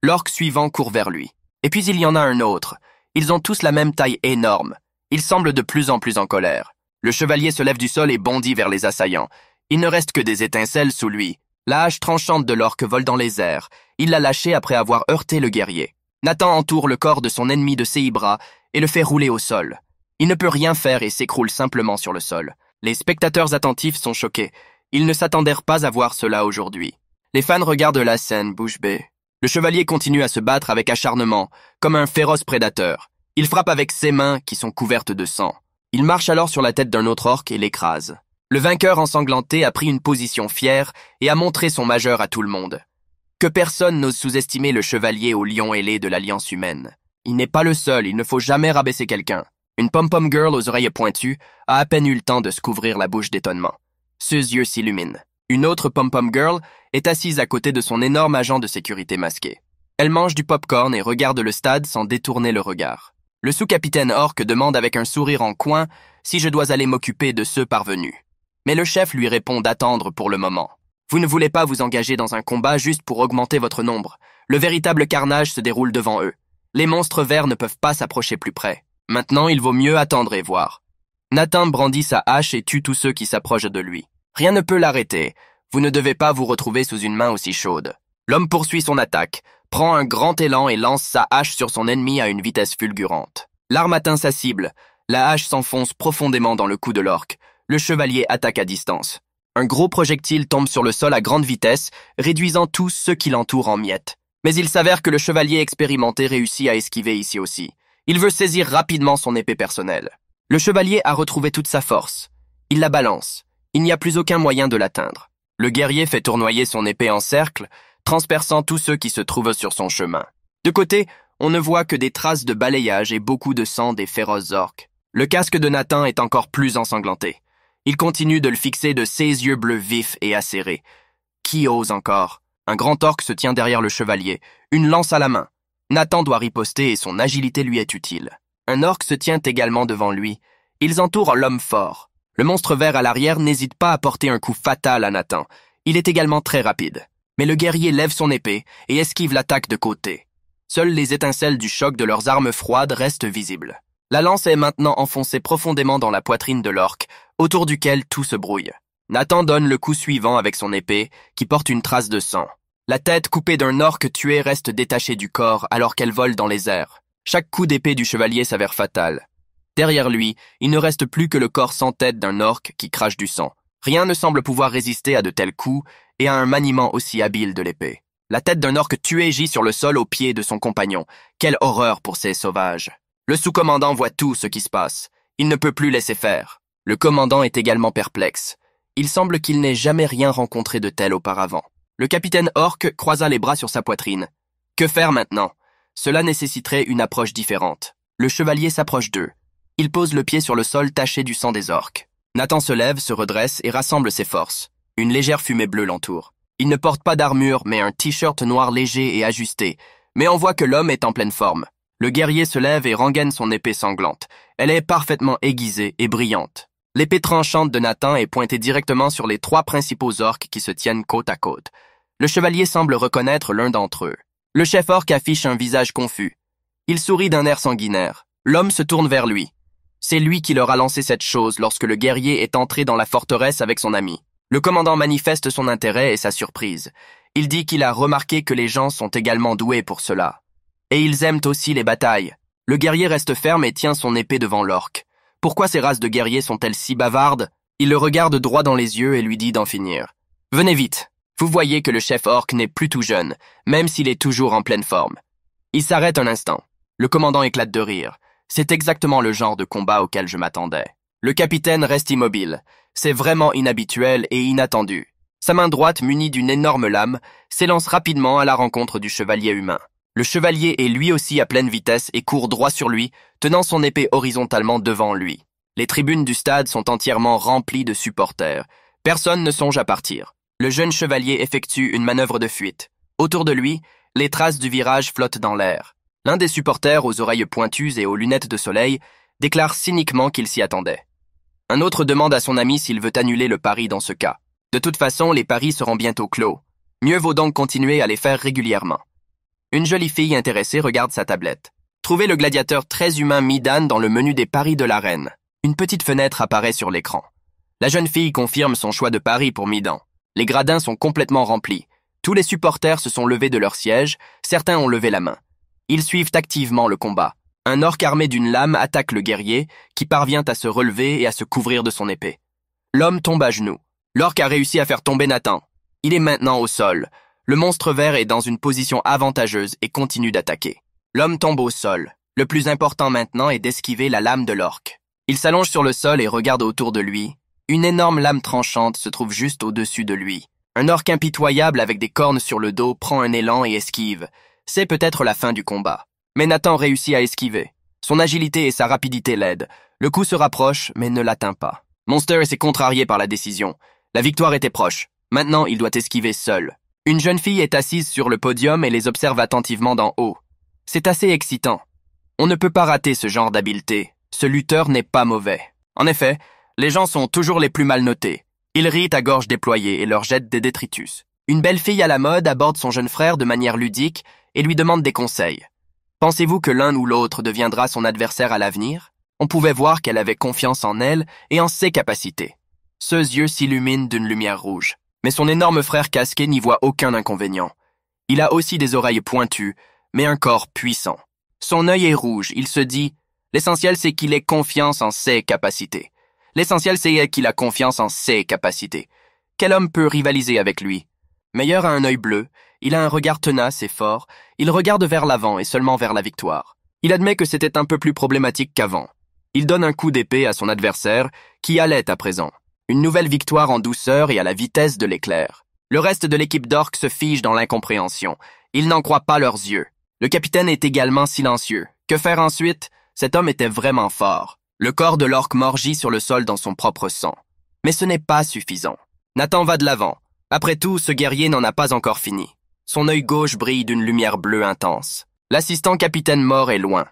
L'orque suivant court vers lui. Et puis il y en a un autre. Ils ont tous la même taille énorme. Ils semblent de plus en plus en colère. Le chevalier se lève du sol et bondit vers les assaillants. Il ne reste que des étincelles sous lui. La hache tranchante de l'orque vole dans les airs. Il l'a lâchée après avoir heurté le guerrier. Nathan entoure le corps de son ennemi de ses bras et le fait rouler au sol. Il ne peut rien faire et s'écroule simplement sur le sol. Les spectateurs attentifs sont choqués. Ils ne s'attendaient pas à voir cela aujourd'hui. Les fans regardent la scène, bouche bée. Le chevalier continue à se battre avec acharnement, comme un féroce prédateur. Il frappe avec ses mains qui sont couvertes de sang. Il marche alors sur la tête d'un autre orque et l'écrase. Le vainqueur ensanglanté a pris une position fière et a montré son majeur à tout le monde. Que personne n'ose sous-estimer le chevalier au lion ailé de l'Alliance humaine. Il n'est pas le seul, il ne faut jamais rabaisser quelqu'un. Une pom-pom girl aux oreilles pointues a à peine eu le temps de se couvrir la bouche d'étonnement. Ses yeux s'illuminent. Une autre pom-pom girl est assise à côté de son énorme agent de sécurité masqué. Elle mange du pop-corn et regarde le stade sans détourner le regard. Le sous-capitaine orque demande avec un sourire en coin si je dois aller m'occuper de ceux parvenus. Mais le chef lui répond d'attendre pour le moment. Vous ne voulez pas vous engager dans un combat juste pour augmenter votre nombre. Le véritable carnage se déroule devant eux. Les monstres verts ne peuvent pas s'approcher plus près. Maintenant, il vaut mieux attendre et voir. Nathan brandit sa hache et tue tous ceux qui s'approchent de lui. Rien ne peut l'arrêter. Vous ne devez pas vous retrouver sous une main aussi chaude. L'homme poursuit son attaque, prend un grand élan et lance sa hache sur son ennemi à une vitesse fulgurante. L'arme atteint sa cible. La hache s'enfonce profondément dans le cou de l'orque. Le chevalier attaque à distance. Un gros projectile tombe sur le sol à grande vitesse, réduisant tous ceux qui l'entourent en miettes. Mais il s'avère que le chevalier expérimenté réussit à esquiver ici aussi. Il veut saisir rapidement son épée personnelle. Le chevalier a retrouvé toute sa force. Il la balance. Il n'y a plus aucun moyen de l'atteindre. Le guerrier fait tournoyer son épée en cercle, transperçant tous ceux qui se trouvent sur son chemin. De côté, on ne voit que des traces de balayage et beaucoup de sang des féroces orques. Le casque de Nathan est encore plus ensanglanté. Il continue de le fixer de ses yeux bleus vifs et acérés. Qui ose encore? Un grand orque se tient derrière le chevalier, une lance à la main. Nathan doit riposter et son agilité lui est utile. Un orque se tient également devant lui. Ils entourent l'homme fort. Le monstre vert à l'arrière n'hésite pas à porter un coup fatal à Nathan. Il est également très rapide. Mais le guerrier lève son épée et esquive l'attaque de côté. Seules les étincelles du choc de leurs armes froides restent visibles. La lance est maintenant enfoncée profondément dans la poitrine de l'orque, autour duquel tout se brouille. Nathan donne le coup suivant avec son épée, qui porte une trace de sang. La tête coupée d'un orque tué reste détachée du corps alors qu'elle vole dans les airs. Chaque coup d'épée du chevalier s'avère fatal. Derrière lui, il ne reste plus que le corps sans tête d'un orque qui crache du sang. Rien ne semble pouvoir résister à de tels coups et à un maniement aussi habile de l'épée. La tête d'un orque tué gît sur le sol aux pieds de son compagnon. Quelle horreur pour ces sauvages. Le sous-commandant voit tout ce qui se passe. Il ne peut plus laisser faire. Le commandant est également perplexe. Il semble qu'il n'ait jamais rien rencontré de tel auparavant. Le capitaine Orc croisa les bras sur sa poitrine. Que faire maintenant? Cela nécessiterait une approche différente. Le chevalier s'approche d'eux. Il pose le pied sur le sol taché du sang des orques. Nathan se lève, se redresse et rassemble ses forces. Une légère fumée bleue l'entoure. Il ne porte pas d'armure, mais un t-shirt noir léger et ajusté. Mais on voit que l'homme est en pleine forme. Le guerrier se lève et rengaine son épée sanglante. Elle est parfaitement aiguisée et brillante. L'épée tranchante de Nathan est pointée directement sur les 3 principaux orques qui se tiennent côte à côte. Le chevalier semble reconnaître l'un d'entre eux. Le chef orque affiche un visage confus. Il sourit d'un air sanguinaire. L'homme se tourne vers lui. C'est lui qui leur a lancé cette chose lorsque le guerrier est entré dans la forteresse avec son ami. Le commandant manifeste son intérêt et sa surprise. Il dit qu'il a remarqué que les gens sont également doués pour cela. Et ils aiment aussi les batailles. Le guerrier reste ferme et tient son épée devant l'orque. Pourquoi ces races de guerriers sont-elles si bavardes? Il le regarde droit dans les yeux et lui dit d'en finir. Venez vite. Vous voyez que le chef orc n'est plus tout jeune, même s'il est toujours en pleine forme. Il s'arrête un instant. Le commandant éclate de rire. C'est exactement le genre de combat auquel je m'attendais. Le capitaine reste immobile. C'est vraiment inhabituel et inattendu. Sa main droite, munie d'une énorme lame, s'élance rapidement à la rencontre du chevalier humain. Le chevalier est lui aussi à pleine vitesse et court droit sur lui, tenant son épée horizontalement devant lui. Les tribunes du stade sont entièrement remplies de supporters. Personne ne songe à partir. Le jeune chevalier effectue une manœuvre de fuite. Autour de lui, les traces du virage flottent dans l'air. L'un des supporters, aux oreilles pointues et aux lunettes de soleil, déclare cyniquement qu'il s'y attendait. Un autre demande à son ami s'il veut annuler le pari dans ce cas. De toute façon, les paris seront bientôt clos. Mieux vaut donc continuer à les faire régulièrement. Une jolie fille intéressée regarde sa tablette. Trouvez le gladiateur très humain Midan dans le menu des paris de l'arène. Une petite fenêtre apparaît sur l'écran. La jeune fille confirme son choix de pari pour Midan. Les gradins sont complètement remplis. Tous les supporters se sont levés de leur siège, certains ont levé la main. Ils suivent activement le combat. Un orque armé d'une lame attaque le guerrier, qui parvient à se relever et à se couvrir de son épée. L'homme tombe à genoux. L'orque a réussi à faire tomber Nathan. Il est maintenant au sol. Le monstre vert est dans une position avantageuse et continue d'attaquer. L'homme tombe au sol. Le plus important maintenant est d'esquiver la lame de l'orque. Il s'allonge sur le sol et regarde autour de lui. Une énorme lame tranchante se trouve juste au-dessus de lui. Un orque impitoyable avec des cornes sur le dos prend un élan et esquive. C'est peut-être la fin du combat. Mais Nathan réussit à esquiver. Son agilité et sa rapidité l'aident. Le coup se rapproche, mais ne l'atteint pas. Monster s'est contrarié par la décision. La victoire était proche. Maintenant, il doit esquiver seul. Une jeune fille est assise sur le podium et les observe attentivement d'en haut. C'est assez excitant. On ne peut pas rater ce genre d'habileté. Ce lutteur n'est pas mauvais. En effet, les gens sont toujours les plus mal notés. Il rit à gorge déployée et leur jette des détritus. Une belle fille à la mode aborde son jeune frère de manière ludique et lui demande des conseils. Pensez-vous que l'un ou l'autre deviendra son adversaire à l'avenir? On pouvait voir qu'elle avait confiance en elle et en ses capacités. Ses yeux s'illuminent d'une lumière rouge. Mais son énorme frère casqué n'y voit aucun inconvénient. Il a aussi des oreilles pointues, mais un corps puissant. Son œil est rouge, il se dit « L'essentiel c'est qu'il ait confiance en ses capacités. L'essentiel c'est qu'il a confiance en ses capacités. Quel homme peut rivaliser avec lui? Meilleur a un œil bleu, il a un regard tenace et fort, il regarde vers l'avant et seulement vers la victoire. Il admet que c'était un peu plus problématique qu'avant. Il donne un coup d'épée à son adversaire, qui allait à présent. Une nouvelle victoire en douceur et à la vitesse de l'éclair. Le reste de l'équipe d'orques se fige dans l'incompréhension. Ils n'en croient pas leurs yeux. Le capitaine est également silencieux. Que faire ensuite? Cet homme était vraiment fort. Le corps de l'orque morgit sur le sol dans son propre sang. Mais ce n'est pas suffisant. Nathan va de l'avant. Après tout, ce guerrier n'en a pas encore fini. Son œil gauche brille d'une lumière bleue intense. L'assistant capitaine mort est loin.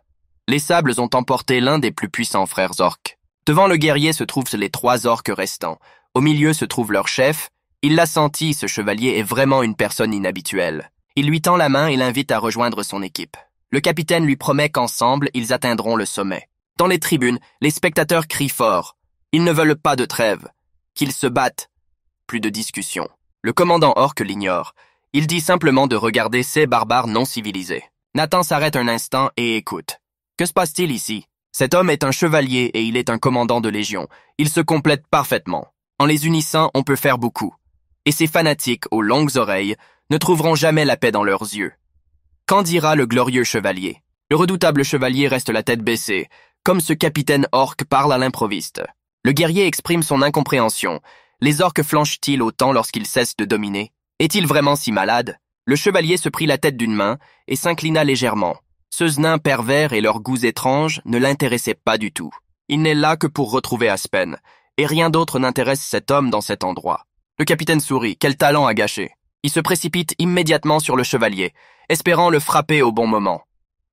Les sables ont emporté l'un des plus puissants frères orques. Devant le guerrier se trouvent les 3 orques restants. Au milieu se trouve leur chef. Il l'a senti, ce chevalier est vraiment une personne inhabituelle. Il lui tend la main et l'invite à rejoindre son équipe. Le capitaine lui promet qu'ensemble, ils atteindront le sommet. Dans les tribunes, les spectateurs crient fort. Ils ne veulent pas de trêve. Qu'ils se battent. Plus de discussion. Le commandant orque l'ignore. Il dit simplement de regarder ces barbares non civilisés. Nathan s'arrête un instant et écoute. Que se passe-t-il ici? Cet homme est un chevalier et il est un commandant de légion. Ils se complètent parfaitement. En les unissant, on peut faire beaucoup. Et ces fanatiques aux longues oreilles ne trouveront jamais la paix dans leurs yeux. Qu'en dira le glorieux chevalier? Le redoutable chevalier reste la tête baissée, comme ce capitaine orque parle à l'improviste. Le guerrier exprime son incompréhension. Les orques flanchent-ils autant lorsqu'ils cessent de dominer? Est-il vraiment si malade? Le chevalier se prit la tête d'une main et s'inclina légèrement. Ces nains pervers et leurs goûts étranges ne l'intéressaient pas du tout. Il n'est là que pour retrouver Aspen, et rien d'autre n'intéresse cet homme dans cet endroit. Le capitaine sourit, quel talent à gâcher. Il se précipite immédiatement sur le chevalier, espérant le frapper au bon moment.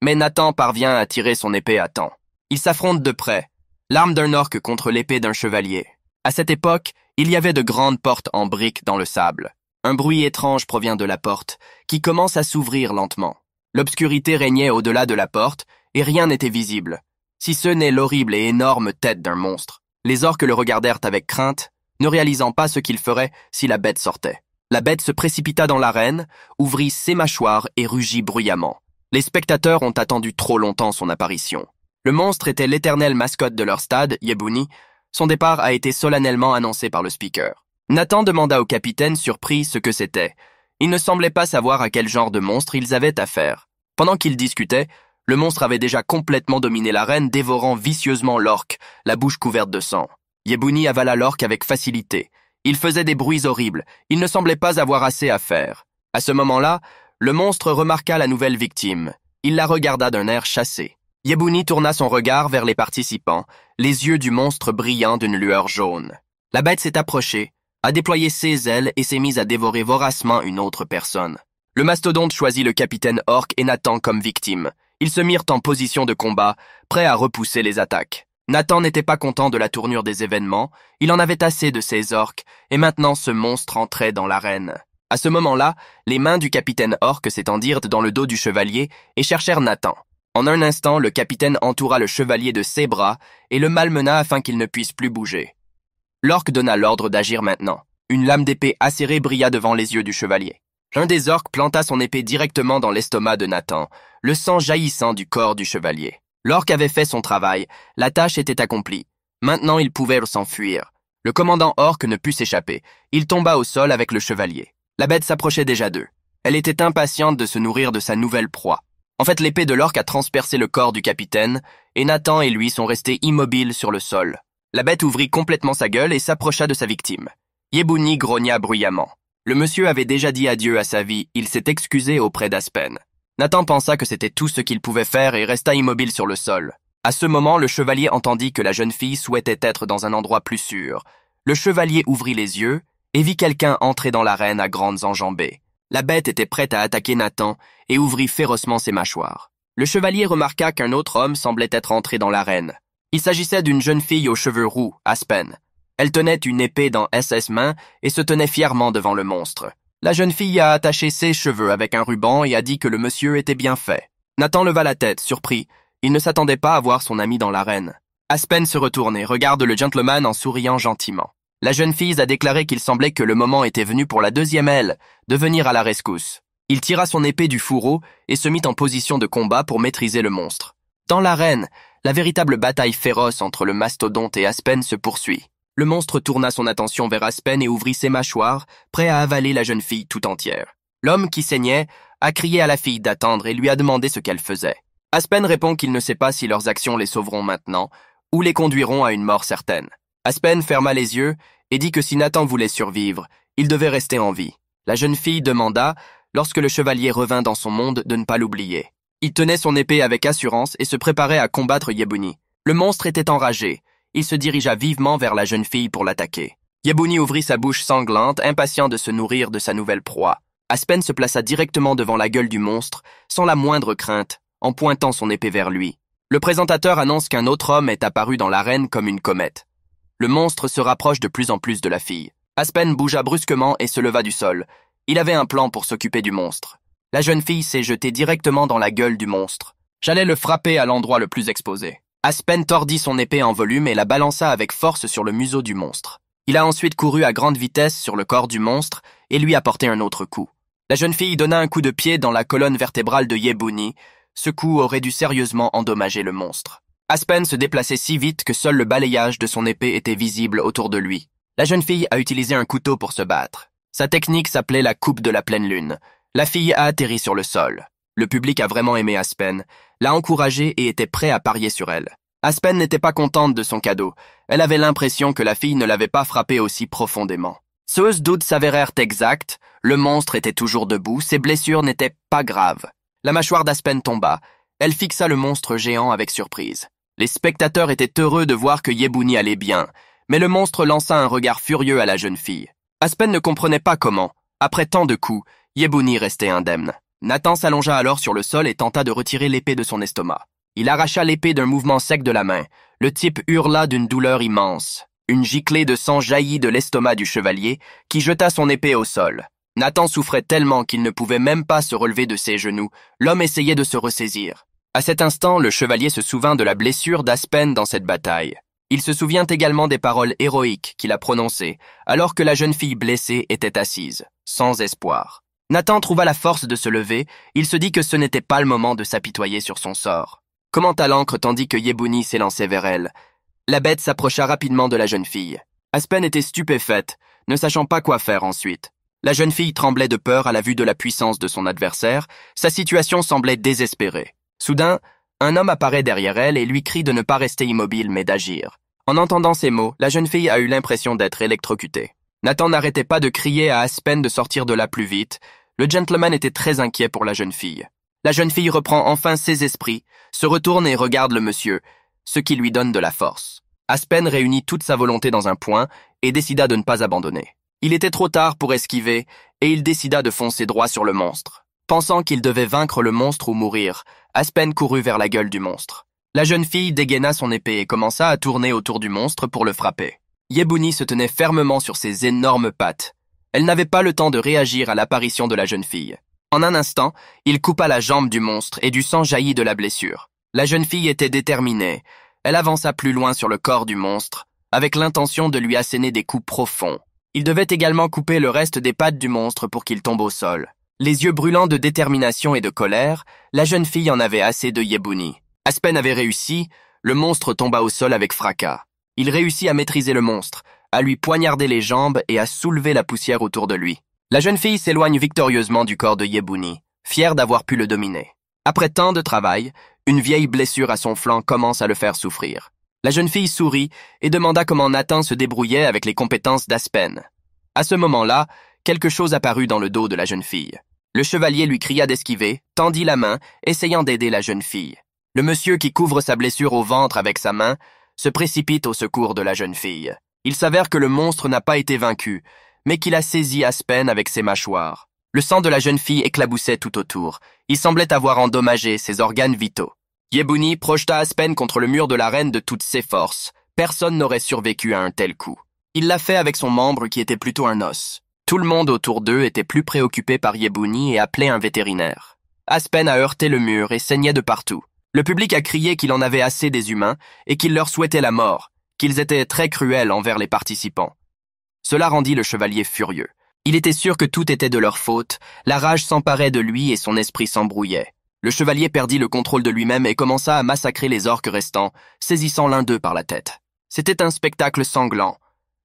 Mais Nathan parvient à tirer son épée à temps. Ils s'affrontent de près, l'arme d'un orque contre l'épée d'un chevalier. À cette époque, il y avait de grandes portes en briques dans le sable. Un bruit étrange provient de la porte, qui commence à s'ouvrir lentement. L'obscurité régnait au-delà de la porte, et rien n'était visible, si ce n'est l'horrible et énorme tête d'un monstre. Les orques le regardèrent avec crainte, ne réalisant pas ce qu'ils feraient si la bête sortait. La bête se précipita dans l'arène, ouvrit ses mâchoires et rugit bruyamment. Les spectateurs ont attendu trop longtemps son apparition. Le monstre était l'éternelle mascotte de leur stade, Yebouni. Son départ a été solennellement annoncé par le speaker. Nathan demanda au capitaine surpris ce que c'était. Il ne semblait pas savoir à quel genre de monstre ils avaient affaire. Pendant qu'ils discutaient, le monstre avait déjà complètement dominé l'arène, dévorant vicieusement l'orque, la bouche couverte de sang. Yebouni avala l'orque avec facilité. Il faisait des bruits horribles. Il ne semblait pas avoir assez à faire. À ce moment-là, le monstre remarqua la nouvelle victime. Il la regarda d'un air chassé. Yebouni tourna son regard vers les participants, les yeux du monstre brillant d'une lueur jaune. La bête s'est approchée, a déployé ses ailes et s'est mise à dévorer voracement une autre personne. Le mastodonte choisit le capitaine orque et Nathan comme victime. Ils se mirent en position de combat, prêts à repousser les attaques. Nathan n'était pas content de la tournure des événements, il en avait assez de ces orques, et maintenant ce monstre entrait dans l'arène. À ce moment-là, les mains du capitaine orque s'étendirent dans le dos du chevalier et cherchèrent Nathan. En un instant, le capitaine entoura le chevalier de ses bras et le malmena afin qu'il ne puisse plus bouger. L'orque donna l'ordre d'agir maintenant. Une lame d'épée acérée brilla devant les yeux du chevalier. L'un des orques planta son épée directement dans l'estomac de Nathan, le sang jaillissant du corps du chevalier. L'orque avait fait son travail, la tâche était accomplie. Maintenant il pouvait s'enfuir. Le commandant orque ne put s'échapper. Il tomba au sol avec le chevalier. La bête s'approchait déjà d'eux. Elle était impatiente de se nourrir de sa nouvelle proie. En fait, l'épée de l'orque a transpercé le corps du capitaine, et Nathan et lui sont restés immobiles sur le sol. La bête ouvrit complètement sa gueule et s'approcha de sa victime. Yebouni grogna bruyamment. Le monsieur avait déjà dit adieu à sa vie, il s'est excusé auprès d'Aspen. Nathan pensa que c'était tout ce qu'il pouvait faire et resta immobile sur le sol. À ce moment, le chevalier entendit que la jeune fille souhaitait être dans un endroit plus sûr. Le chevalier ouvrit les yeux et vit quelqu'un entrer dans l'arène à grandes enjambées. La bête était prête à attaquer Nathan et ouvrit férocement ses mâchoires. Le chevalier remarqua qu'un autre homme semblait être entré dans l'arène. Il s'agissait d'une jeune fille aux cheveux roux, Aspen. Elle tenait une épée dans ses mains et se tenait fièrement devant le monstre. La jeune fille a attaché ses cheveux avec un ruban et a dit que le monsieur était bien fait. Nathan leva la tête, surpris. Il ne s'attendait pas à voir son ami dans l'arène. Aspen se retourne et regarde le gentleman en souriant gentiment. La jeune fille a déclaré qu'il semblait que le moment était venu pour la deuxième aile de venir à la rescousse. Il tira son épée du fourreau et se mit en position de combat pour maîtriser le monstre. Dans l'arène, la véritable bataille féroce entre le mastodonte et Aspen se poursuit. Le monstre tourna son attention vers Aspen et ouvrit ses mâchoires, prêt à avaler la jeune fille tout entière. L'homme qui saignait a crié à la fille d'attendre et lui a demandé ce qu'elle faisait. Aspen répond qu'il ne sait pas si leurs actions les sauveront maintenant ou les conduiront à une mort certaine. Aspen ferma les yeux et dit que si Nathan voulait survivre, il devait rester en vie. La jeune fille demanda, lorsque le chevalier revint dans son monde, de ne pas l'oublier. Il tenait son épée avec assurance et se préparait à combattre Yebuni. Le monstre était enragé. Il se dirigea vivement vers la jeune fille pour l'attaquer. Yebuni ouvrit sa bouche sanglante, impatient de se nourrir de sa nouvelle proie. Aspen se plaça directement devant la gueule du monstre, sans la moindre crainte, en pointant son épée vers lui. Le présentateur annonce qu'un autre homme est apparu dans l'arène comme une comète. Le monstre se rapproche de plus en plus de la fille. Aspen bougea brusquement et se leva du sol. Il avait un plan pour s'occuper du monstre. La jeune fille s'est jetée directement dans la gueule du monstre. J'allais le frapper à l'endroit le plus exposé. Aspen tordit son épée en volume et la balança avec force sur le museau du monstre. Il a ensuite couru à grande vitesse sur le corps du monstre et lui a porté un autre coup. La jeune fille donna un coup de pied dans la colonne vertébrale de Yebuni. Ce coup aurait dû sérieusement endommager le monstre. Aspen se déplaçait si vite que seul le balayage de son épée était visible autour de lui. La jeune fille a utilisé un couteau pour se battre. Sa technique s'appelait la coupe de la pleine lune. La fille a atterri sur le sol. Le public a vraiment aimé Aspen, l'a encouragée et était prêt à parier sur elle. Aspen n'était pas contente de son cadeau. Elle avait l'impression que la fille ne l'avait pas frappée aussi profondément. Ses doutes s'avérèrent exacts, le monstre était toujours debout, ses blessures n'étaient pas graves. La mâchoire d'Aspen tomba. Elle fixa le monstre géant avec surprise. Les spectateurs étaient heureux de voir que Yebuni allait bien, mais le monstre lança un regard furieux à la jeune fille. Aspen ne comprenait pas comment, après tant de coups, Yebuni restait indemne. Nathan s'allongea alors sur le sol et tenta de retirer l'épée de son estomac. Il arracha l'épée d'un mouvement sec de la main. Le type hurla d'une douleur immense. Une giclée de sang jaillit de l'estomac du chevalier, qui jeta son épée au sol. Nathan souffrait tellement qu'il ne pouvait même pas se relever de ses genoux. L'homme essayait de se ressaisir. À cet instant, le chevalier se souvint de la blessure d'Aspen dans cette bataille. Il se souvient également des paroles héroïques qu'il a prononcées, alors que la jeune fille blessée était assise, sans espoir. Nathan trouva la force de se lever, il se dit que ce n'était pas le moment de s'apitoyer sur son sort. Commenta à l'encre tandis que Yebuni s'élançait vers elle. La bête s'approcha rapidement de la jeune fille. Aspen était stupéfaite, ne sachant pas quoi faire ensuite. La jeune fille tremblait de peur à la vue de la puissance de son adversaire, sa situation semblait désespérée. Soudain, un homme apparaît derrière elle et lui crie de ne pas rester immobile mais d'agir. En entendant ces mots, la jeune fille a eu l'impression d'être électrocutée. Nathan n'arrêtait pas de crier à Aspen de sortir de là plus vite. Le gentleman était très inquiet pour la jeune fille. La jeune fille reprend enfin ses esprits, se retourne et regarde le monsieur, ce qui lui donne de la force. Aspen réunit toute sa volonté dans un point et décida de ne pas abandonner. Il était trop tard pour esquiver et il décida de foncer droit sur le monstre. Pensant qu'il devait vaincre le monstre ou mourir, Aspen courut vers la gueule du monstre. La jeune fille dégaina son épée et commença à tourner autour du monstre pour le frapper. Yebuni se tenait fermement sur ses énormes pattes. Elle n'avait pas le temps de réagir à l'apparition de la jeune fille. En un instant, il coupa la jambe du monstre et du sang jaillit de la blessure. La jeune fille était déterminée. Elle avança plus loin sur le corps du monstre, avec l'intention de lui asséner des coups profonds. Il devait également couper le reste des pattes du monstre pour qu'il tombe au sol. Les yeux brûlants de détermination et de colère, la jeune fille en avait assez de Yebuni. Aspen avait réussi, le monstre tomba au sol avec fracas. Il réussit à maîtriser le monstre, à lui poignarder les jambes et à soulever la poussière autour de lui. La jeune fille s'éloigne victorieusement du corps de Yebuni, fière d'avoir pu le dominer. Après tant de travail, une vieille blessure à son flanc commence à le faire souffrir. La jeune fille sourit et demanda comment Nathan se débrouillait avec les compétences d'Aspen. À ce moment-là, quelque chose apparut dans le dos de la jeune fille. Le chevalier lui cria d'esquiver, tendit la main, essayant d'aider la jeune fille. Le monsieur qui couvre sa blessure au ventre avec sa main se précipite au secours de la jeune fille. Il s'avère que le monstre n'a pas été vaincu, mais qu'il a saisi Aspen avec ses mâchoires. Le sang de la jeune fille éclaboussait tout autour. Il semblait avoir endommagé ses organes vitaux. Yebuni projeta Aspen contre le mur de l'arène de toutes ses forces. Personne n'aurait survécu à un tel coup. Il l'a fait avec son membre qui était plutôt un os. Tout le monde autour d'eux était plus préoccupé par Yebouni et appelait un vétérinaire. Aspen a heurté le mur et saignait de partout. Le public a crié qu'il en avait assez des humains et qu'il leur souhaitait la mort, qu'ils étaient très cruels envers les participants. Cela rendit le chevalier furieux. Il était sûr que tout était de leur faute, la rage s'emparait de lui et son esprit s'embrouillait. Le chevalier perdit le contrôle de lui-même et commença à massacrer les orques restants, saisissant l'un d'eux par la tête. C'était un spectacle sanglant.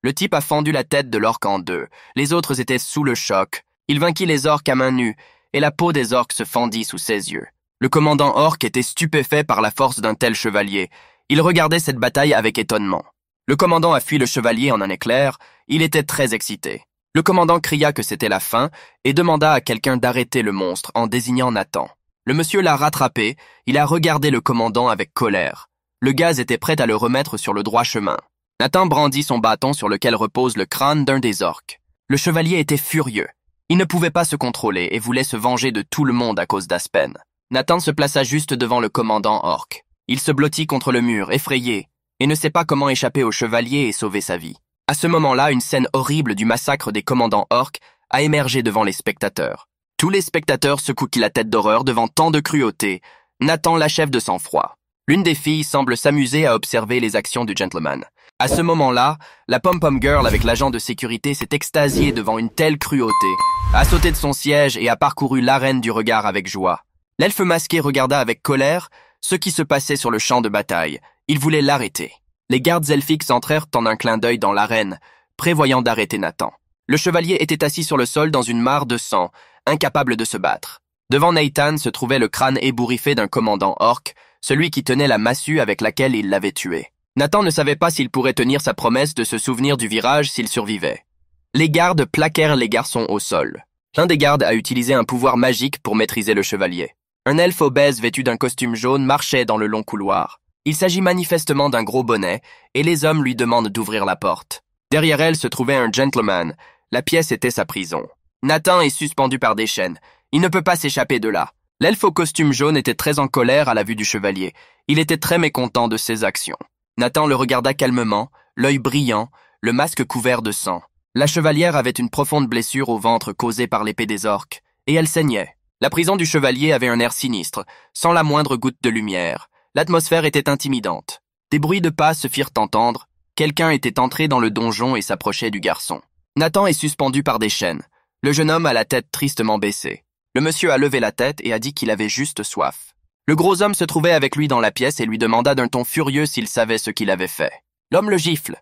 Le type a fendu la tête de l'orque en deux, les autres étaient sous le choc. Il vainquit les orques à main nue, et la peau des orques se fendit sous ses yeux. Le commandant orque était stupéfait par la force d'un tel chevalier. Il regardait cette bataille avec étonnement. Le commandant a fui le chevalier en un éclair, il était très excité. Le commandant cria que c'était la fin et demanda à quelqu'un d'arrêter le monstre en désignant Nathan. Le monsieur l'a rattrapé, il a regardé le commandant avec colère. Le gaz était prêt à le remettre sur le droit chemin. Nathan brandit son bâton sur lequel repose le crâne d'un des orques. Le chevalier était furieux. Il ne pouvait pas se contrôler et voulait se venger de tout le monde à cause d'Aspen. Nathan se plaça juste devant le commandant orque. Il se blottit contre le mur, effrayé, et ne sait pas comment échapper au chevalier et sauver sa vie. À ce moment-là, une scène horrible du massacre des commandants orques a émergé devant les spectateurs. Tous les spectateurs secouent la tête d'horreur devant tant de cruauté. Nathan l'achève de sang-froid. L'une des filles semble s'amuser à observer les actions du gentleman. À ce moment-là, la pom-pom girl avec l'agent de sécurité s'est extasiée devant une telle cruauté, a sauté de son siège et a parcouru l'arène du regard avec joie. L'elfe masqué regarda avec colère ce qui se passait sur le champ de bataille. Il voulait l'arrêter. Les gardes elfiques entrèrent en un clin d'œil dans l'arène, prévoyant d'arrêter Nathan. Le chevalier était assis sur le sol dans une mare de sang, incapable de se battre. Devant Nathan se trouvait le crâne ébouriffé d'un commandant orque, celui qui tenait la massue avec laquelle il l'avait tué. Nathan ne savait pas s'il pourrait tenir sa promesse de se souvenir du virage s'il survivait. Les gardes plaquèrent les garçons au sol. L'un des gardes a utilisé un pouvoir magique pour maîtriser le chevalier. Un elfe obèse vêtu d'un costume jaune marchait dans le long couloir. Il s'agit manifestement d'un gros bonnet, et les hommes lui demandent d'ouvrir la porte. Derrière elle se trouvait un gentleman. La pièce était sa prison. Nathan est suspendu par des chaînes. Il ne peut pas s'échapper de là. L'elfe au costume jaune était très en colère à la vue du chevalier. Il était très mécontent de ses actions. Nathan le regarda calmement, l'œil brillant, le masque couvert de sang. La chevalière avait une profonde blessure au ventre causée par l'épée des orques, et elle saignait. La prison du chevalier avait un air sinistre, sans la moindre goutte de lumière. L'atmosphère était intimidante. Des bruits de pas se firent entendre. Quelqu'un était entré dans le donjon et s'approchait du garçon. Nathan est suspendu par des chaînes. Le jeune homme a la tête tristement baissée. Le monsieur a levé la tête et a dit qu'il avait juste soif. Le gros homme se trouvait avec lui dans la pièce et lui demanda d'un ton furieux s'il savait ce qu'il avait fait. L'homme le gifle.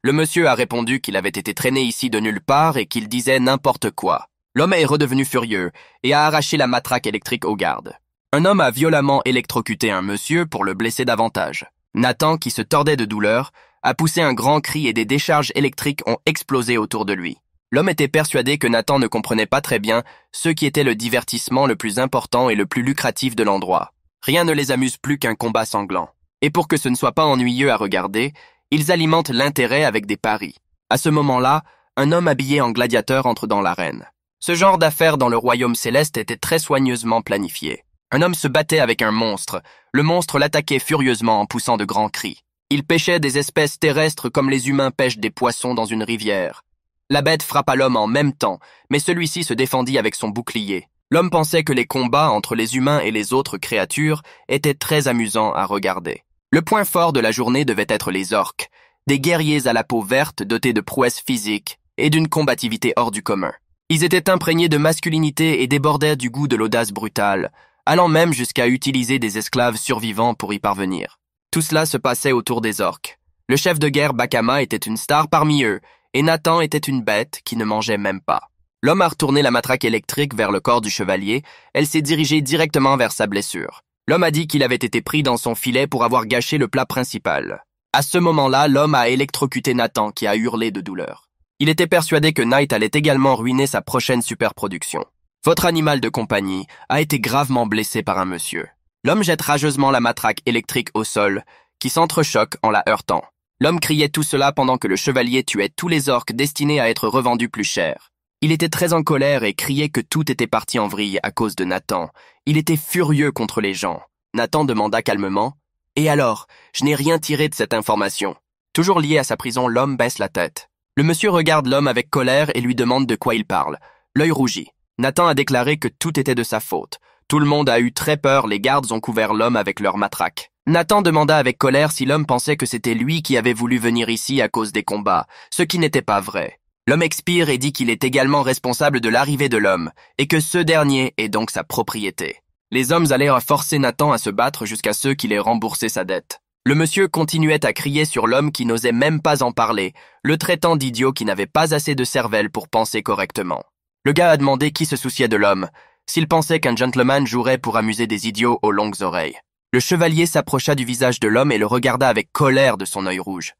Le monsieur a répondu qu'il avait été traîné ici de nulle part et qu'il disait n'importe quoi. L'homme est redevenu furieux et a arraché la matraque électrique aux gardes. Un homme a violemment électrocuté un monsieur pour le blesser davantage. Nathan, qui se tordait de douleur, a poussé un grand cri et des décharges électriques ont explosé autour de lui. L'homme était persuadé que Nathan ne comprenait pas très bien ce qui était le divertissement le plus important et le plus lucratif de l'endroit. Rien ne les amuse plus qu'un combat sanglant. Et pour que ce ne soit pas ennuyeux à regarder, ils alimentent l'intérêt avec des paris. À ce moment-là, un homme habillé en gladiateur entre dans l'arène. Ce genre d'affaires dans le royaume céleste était très soigneusement planifié. Un homme se battait avec un monstre. Le monstre l'attaquait furieusement en poussant de grands cris. Il pêchait des espèces terrestres comme les humains pêchent des poissons dans une rivière. La bête frappa l'homme en même temps, mais celui-ci se défendit avec son bouclier. L'homme pensait que les combats entre les humains et les autres créatures étaient très amusants à regarder. Le point fort de la journée devait être les orques, des guerriers à la peau verte dotés de prouesses physiques et d'une combativité hors du commun. Ils étaient imprégnés de masculinité et débordaient du goût de l'audace brutale, allant même jusqu'à utiliser des esclaves survivants pour y parvenir. Tout cela se passait autour des orques. Le chef de guerre Bakama était une star parmi eux, et Nathan était une bête qui ne mangeait même pas. L'homme a retourné la matraque électrique vers le corps du chevalier, elle s'est dirigée directement vers sa blessure. L'homme a dit qu'il avait été pris dans son filet pour avoir gâché le plat principal. À ce moment-là, l'homme a électrocuté Nathan qui a hurlé de douleur. Il était persuadé que Knight allait également ruiner sa prochaine superproduction. Votre animal de compagnie a été gravement blessé par un monsieur. L'homme jette rageusement la matraque électrique au sol, qui s'entrechoque en la heurtant. L'homme criait tout cela pendant que le chevalier tuait tous les orques destinés à être revendus plus cher. Il était très en colère et criait que tout était parti en vrille à cause de Nathan. Il était furieux contre les gens. Nathan demanda calmement « Et alors, je n'ai rien tiré de cette information. » Toujours lié à sa prison, l'homme baisse la tête. Le monsieur regarde l'homme avec colère et lui demande de quoi il parle. L'œil rougit. Nathan a déclaré que tout était de sa faute. Tout le monde a eu très peur, les gardes ont couvert l'homme avec leurs matraques. Nathan demanda avec colère si l'homme pensait que c'était lui qui avait voulu venir ici à cause des combats, ce qui n'était pas vrai. L'homme expire et dit qu'il est également responsable de l'arrivée de l'homme, et que ce dernier est donc sa propriété. Les hommes allèrent forcer Nathan à se battre jusqu'à ce qu'il ait remboursé sa dette. Le monsieur continuait à crier sur l'homme qui n'osait même pas en parler, le traitant d'idiot qui n'avait pas assez de cervelle pour penser correctement. Le gars a demandé qui se souciait de l'homme, s'il pensait qu'un gentleman jouerait pour amuser des idiots aux longues oreilles. Le chevalier s'approcha du visage de l'homme et le regarda avec colère de son œil rouge.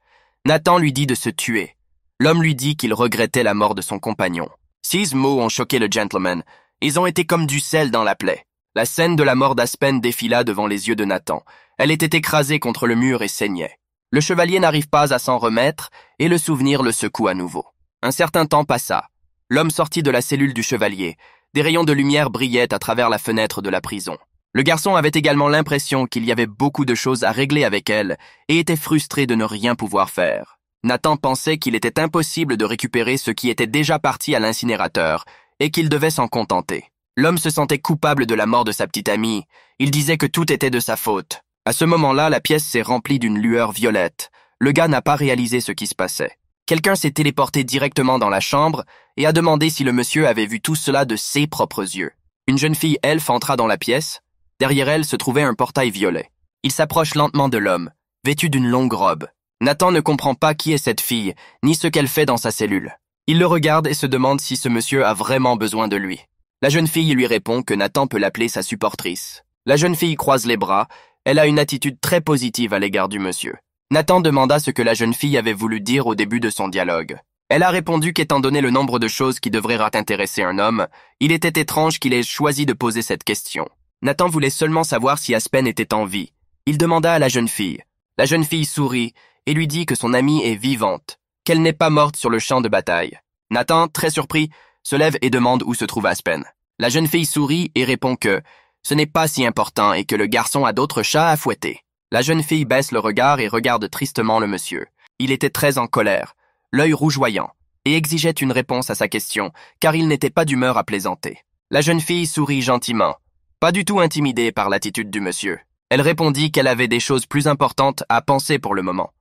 Nathan lui dit de se tuer. L'homme lui dit qu'il regrettait la mort de son compagnon. 6 mots ont choqué le gentleman. Ils ont été comme du sel dans la plaie. La scène de la mort d'Aspen défila devant les yeux de Nathan. Elle était écrasée contre le mur et saignait. Le chevalier n'arrive pas à s'en remettre et le souvenir le secoue à nouveau. Un certain temps passa. L'homme sortit de la cellule du chevalier. Des rayons de lumière brillaient à travers la fenêtre de la prison. Le garçon avait également l'impression qu'il y avait beaucoup de choses à régler avec elle et était frustré de ne rien pouvoir faire. Nathan pensait qu'il était impossible de récupérer ce qui était déjà parti à l'incinérateur et qu'il devait s'en contenter. L'homme se sentait coupable de la mort de sa petite amie. Il disait que tout était de sa faute. À ce moment-là, la pièce s'est remplie d'une lueur violette. Le gars n'a pas réalisé ce qui se passait. Quelqu'un s'est téléporté directement dans la chambre et a demandé si le monsieur avait vu tout cela de ses propres yeux. Une jeune fille elfe entra dans la pièce. Derrière elle se trouvait un portail violet. Il s'approche lentement de l'homme, vêtu d'une longue robe. Nathan ne comprend pas qui est cette fille, ni ce qu'elle fait dans sa cellule. Il le regarde et se demande si ce monsieur a vraiment besoin de lui. La jeune fille lui répond que Nathan peut l'appeler sa supportrice. La jeune fille croise les bras. Elle a une attitude très positive à l'égard du monsieur. Nathan demanda ce que la jeune fille avait voulu dire au début de son dialogue. Elle a répondu qu'étant donné le nombre de choses qui devraient intéresser un homme, il était étrange qu'il ait choisi de poser cette question. Nathan voulait seulement savoir si Aspen était en vie. Il demanda à la jeune fille. La jeune fille sourit et lui dit que son amie est vivante, qu'elle n'est pas morte sur le champ de bataille. Nathan, très surpris, se lève et demande où se trouve Aspen. La jeune fille sourit et répond que ce n'est pas si important et que le garçon a d'autres chats à fouetter. La jeune fille baisse le regard et regarde tristement le monsieur. Il était très en colère, l'œil rougeoyant, et exigeait une réponse à sa question, car il n'était pas d'humeur à plaisanter. La jeune fille sourit gentiment, pas du tout intimidée par l'attitude du monsieur. Elle répondit qu'elle avait des choses plus importantes à penser pour le moment.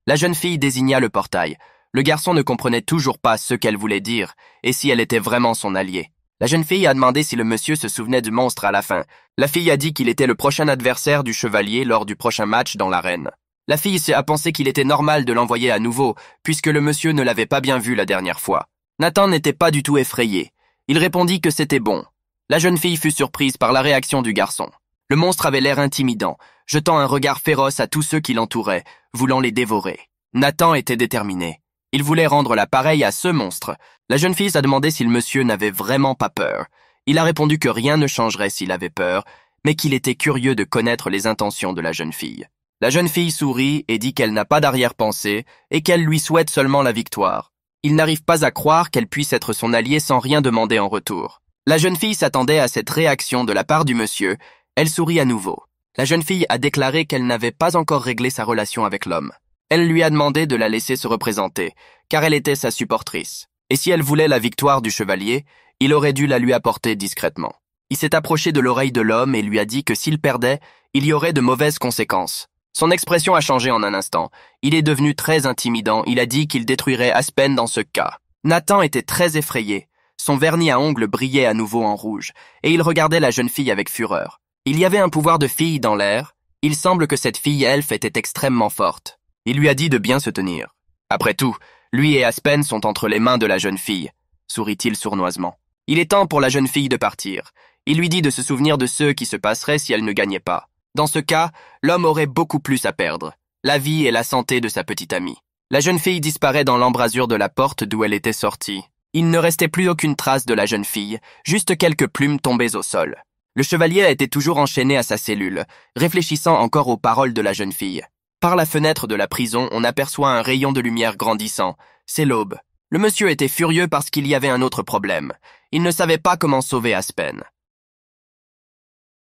La jeune fille désigna le portail. Le garçon ne comprenait toujours pas ce qu'elle voulait dire, et si elle était vraiment son allié. La jeune fille a demandé si le monsieur se souvenait du monstre à la fin. La fille a dit qu'il était le prochain adversaire du chevalier lors du prochain match dans l'arène. La fille a pensé qu'il était normal de l'envoyer à nouveau, puisque le monsieur ne l'avait pas bien vu la dernière fois. Nathan n'était pas du tout effrayé. Il répondit que c'était bon. La jeune fille fut surprise par la réaction du garçon. Le monstre avait l'air intimidant, jetant un regard féroce à tous ceux qui l'entouraient, voulant les dévorer. Nathan était déterminé. Il voulait rendre la pareille à ce monstre. La jeune fille a demandé si le monsieur n'avait vraiment pas peur. Il a répondu que rien ne changerait s'il avait peur, mais qu'il était curieux de connaître les intentions de la jeune fille. La jeune fille sourit et dit qu'elle n'a pas d'arrière-pensée et qu'elle lui souhaite seulement la victoire. Il n'arrive pas à croire qu'elle puisse être son alliée sans rien demander en retour. La jeune fille s'attendait à cette réaction de la part du monsieur. Elle sourit à nouveau. La jeune fille a déclaré qu'elle n'avait pas encore réglé sa relation avec l'homme. Elle lui a demandé de la laisser se représenter, car elle était sa supportrice. Et si elle voulait la victoire du chevalier, il aurait dû la lui apporter discrètement. Il s'est approché de l'oreille de l'homme et lui a dit que s'il perdait, il y aurait de mauvaises conséquences. Son expression a changé en un instant. Il est devenu très intimidant. Il a dit qu'il détruirait Aspen dans ce cas. Nathan était très effrayé. Son vernis à ongles brillait à nouveau en rouge, et il regardait la jeune fille avec fureur. Il y avait un pouvoir de fille dans l'air. Il semble que cette fille elfe était extrêmement forte. Il lui a dit de bien se tenir. Après tout, lui et Aspen sont entre les mains de la jeune fille, sourit-il sournoisement. Il est temps pour la jeune fille de partir. Il lui dit de se souvenir de ce qui se passerait si elle ne gagnait pas. Dans ce cas, l'homme aurait beaucoup plus à perdre, la vie et la santé de sa petite amie. La jeune fille disparaît dans l'embrasure de la porte d'où elle était sortie. Il ne restait plus aucune trace de la jeune fille, juste quelques plumes tombées au sol. Le chevalier était toujours enchaîné à sa cellule, réfléchissant encore aux paroles de la jeune fille. Par la fenêtre de la prison, on aperçoit un rayon de lumière grandissant. C'est l'aube. Le monsieur était furieux parce qu'il y avait un autre problème. Il ne savait pas comment sauver Aspen.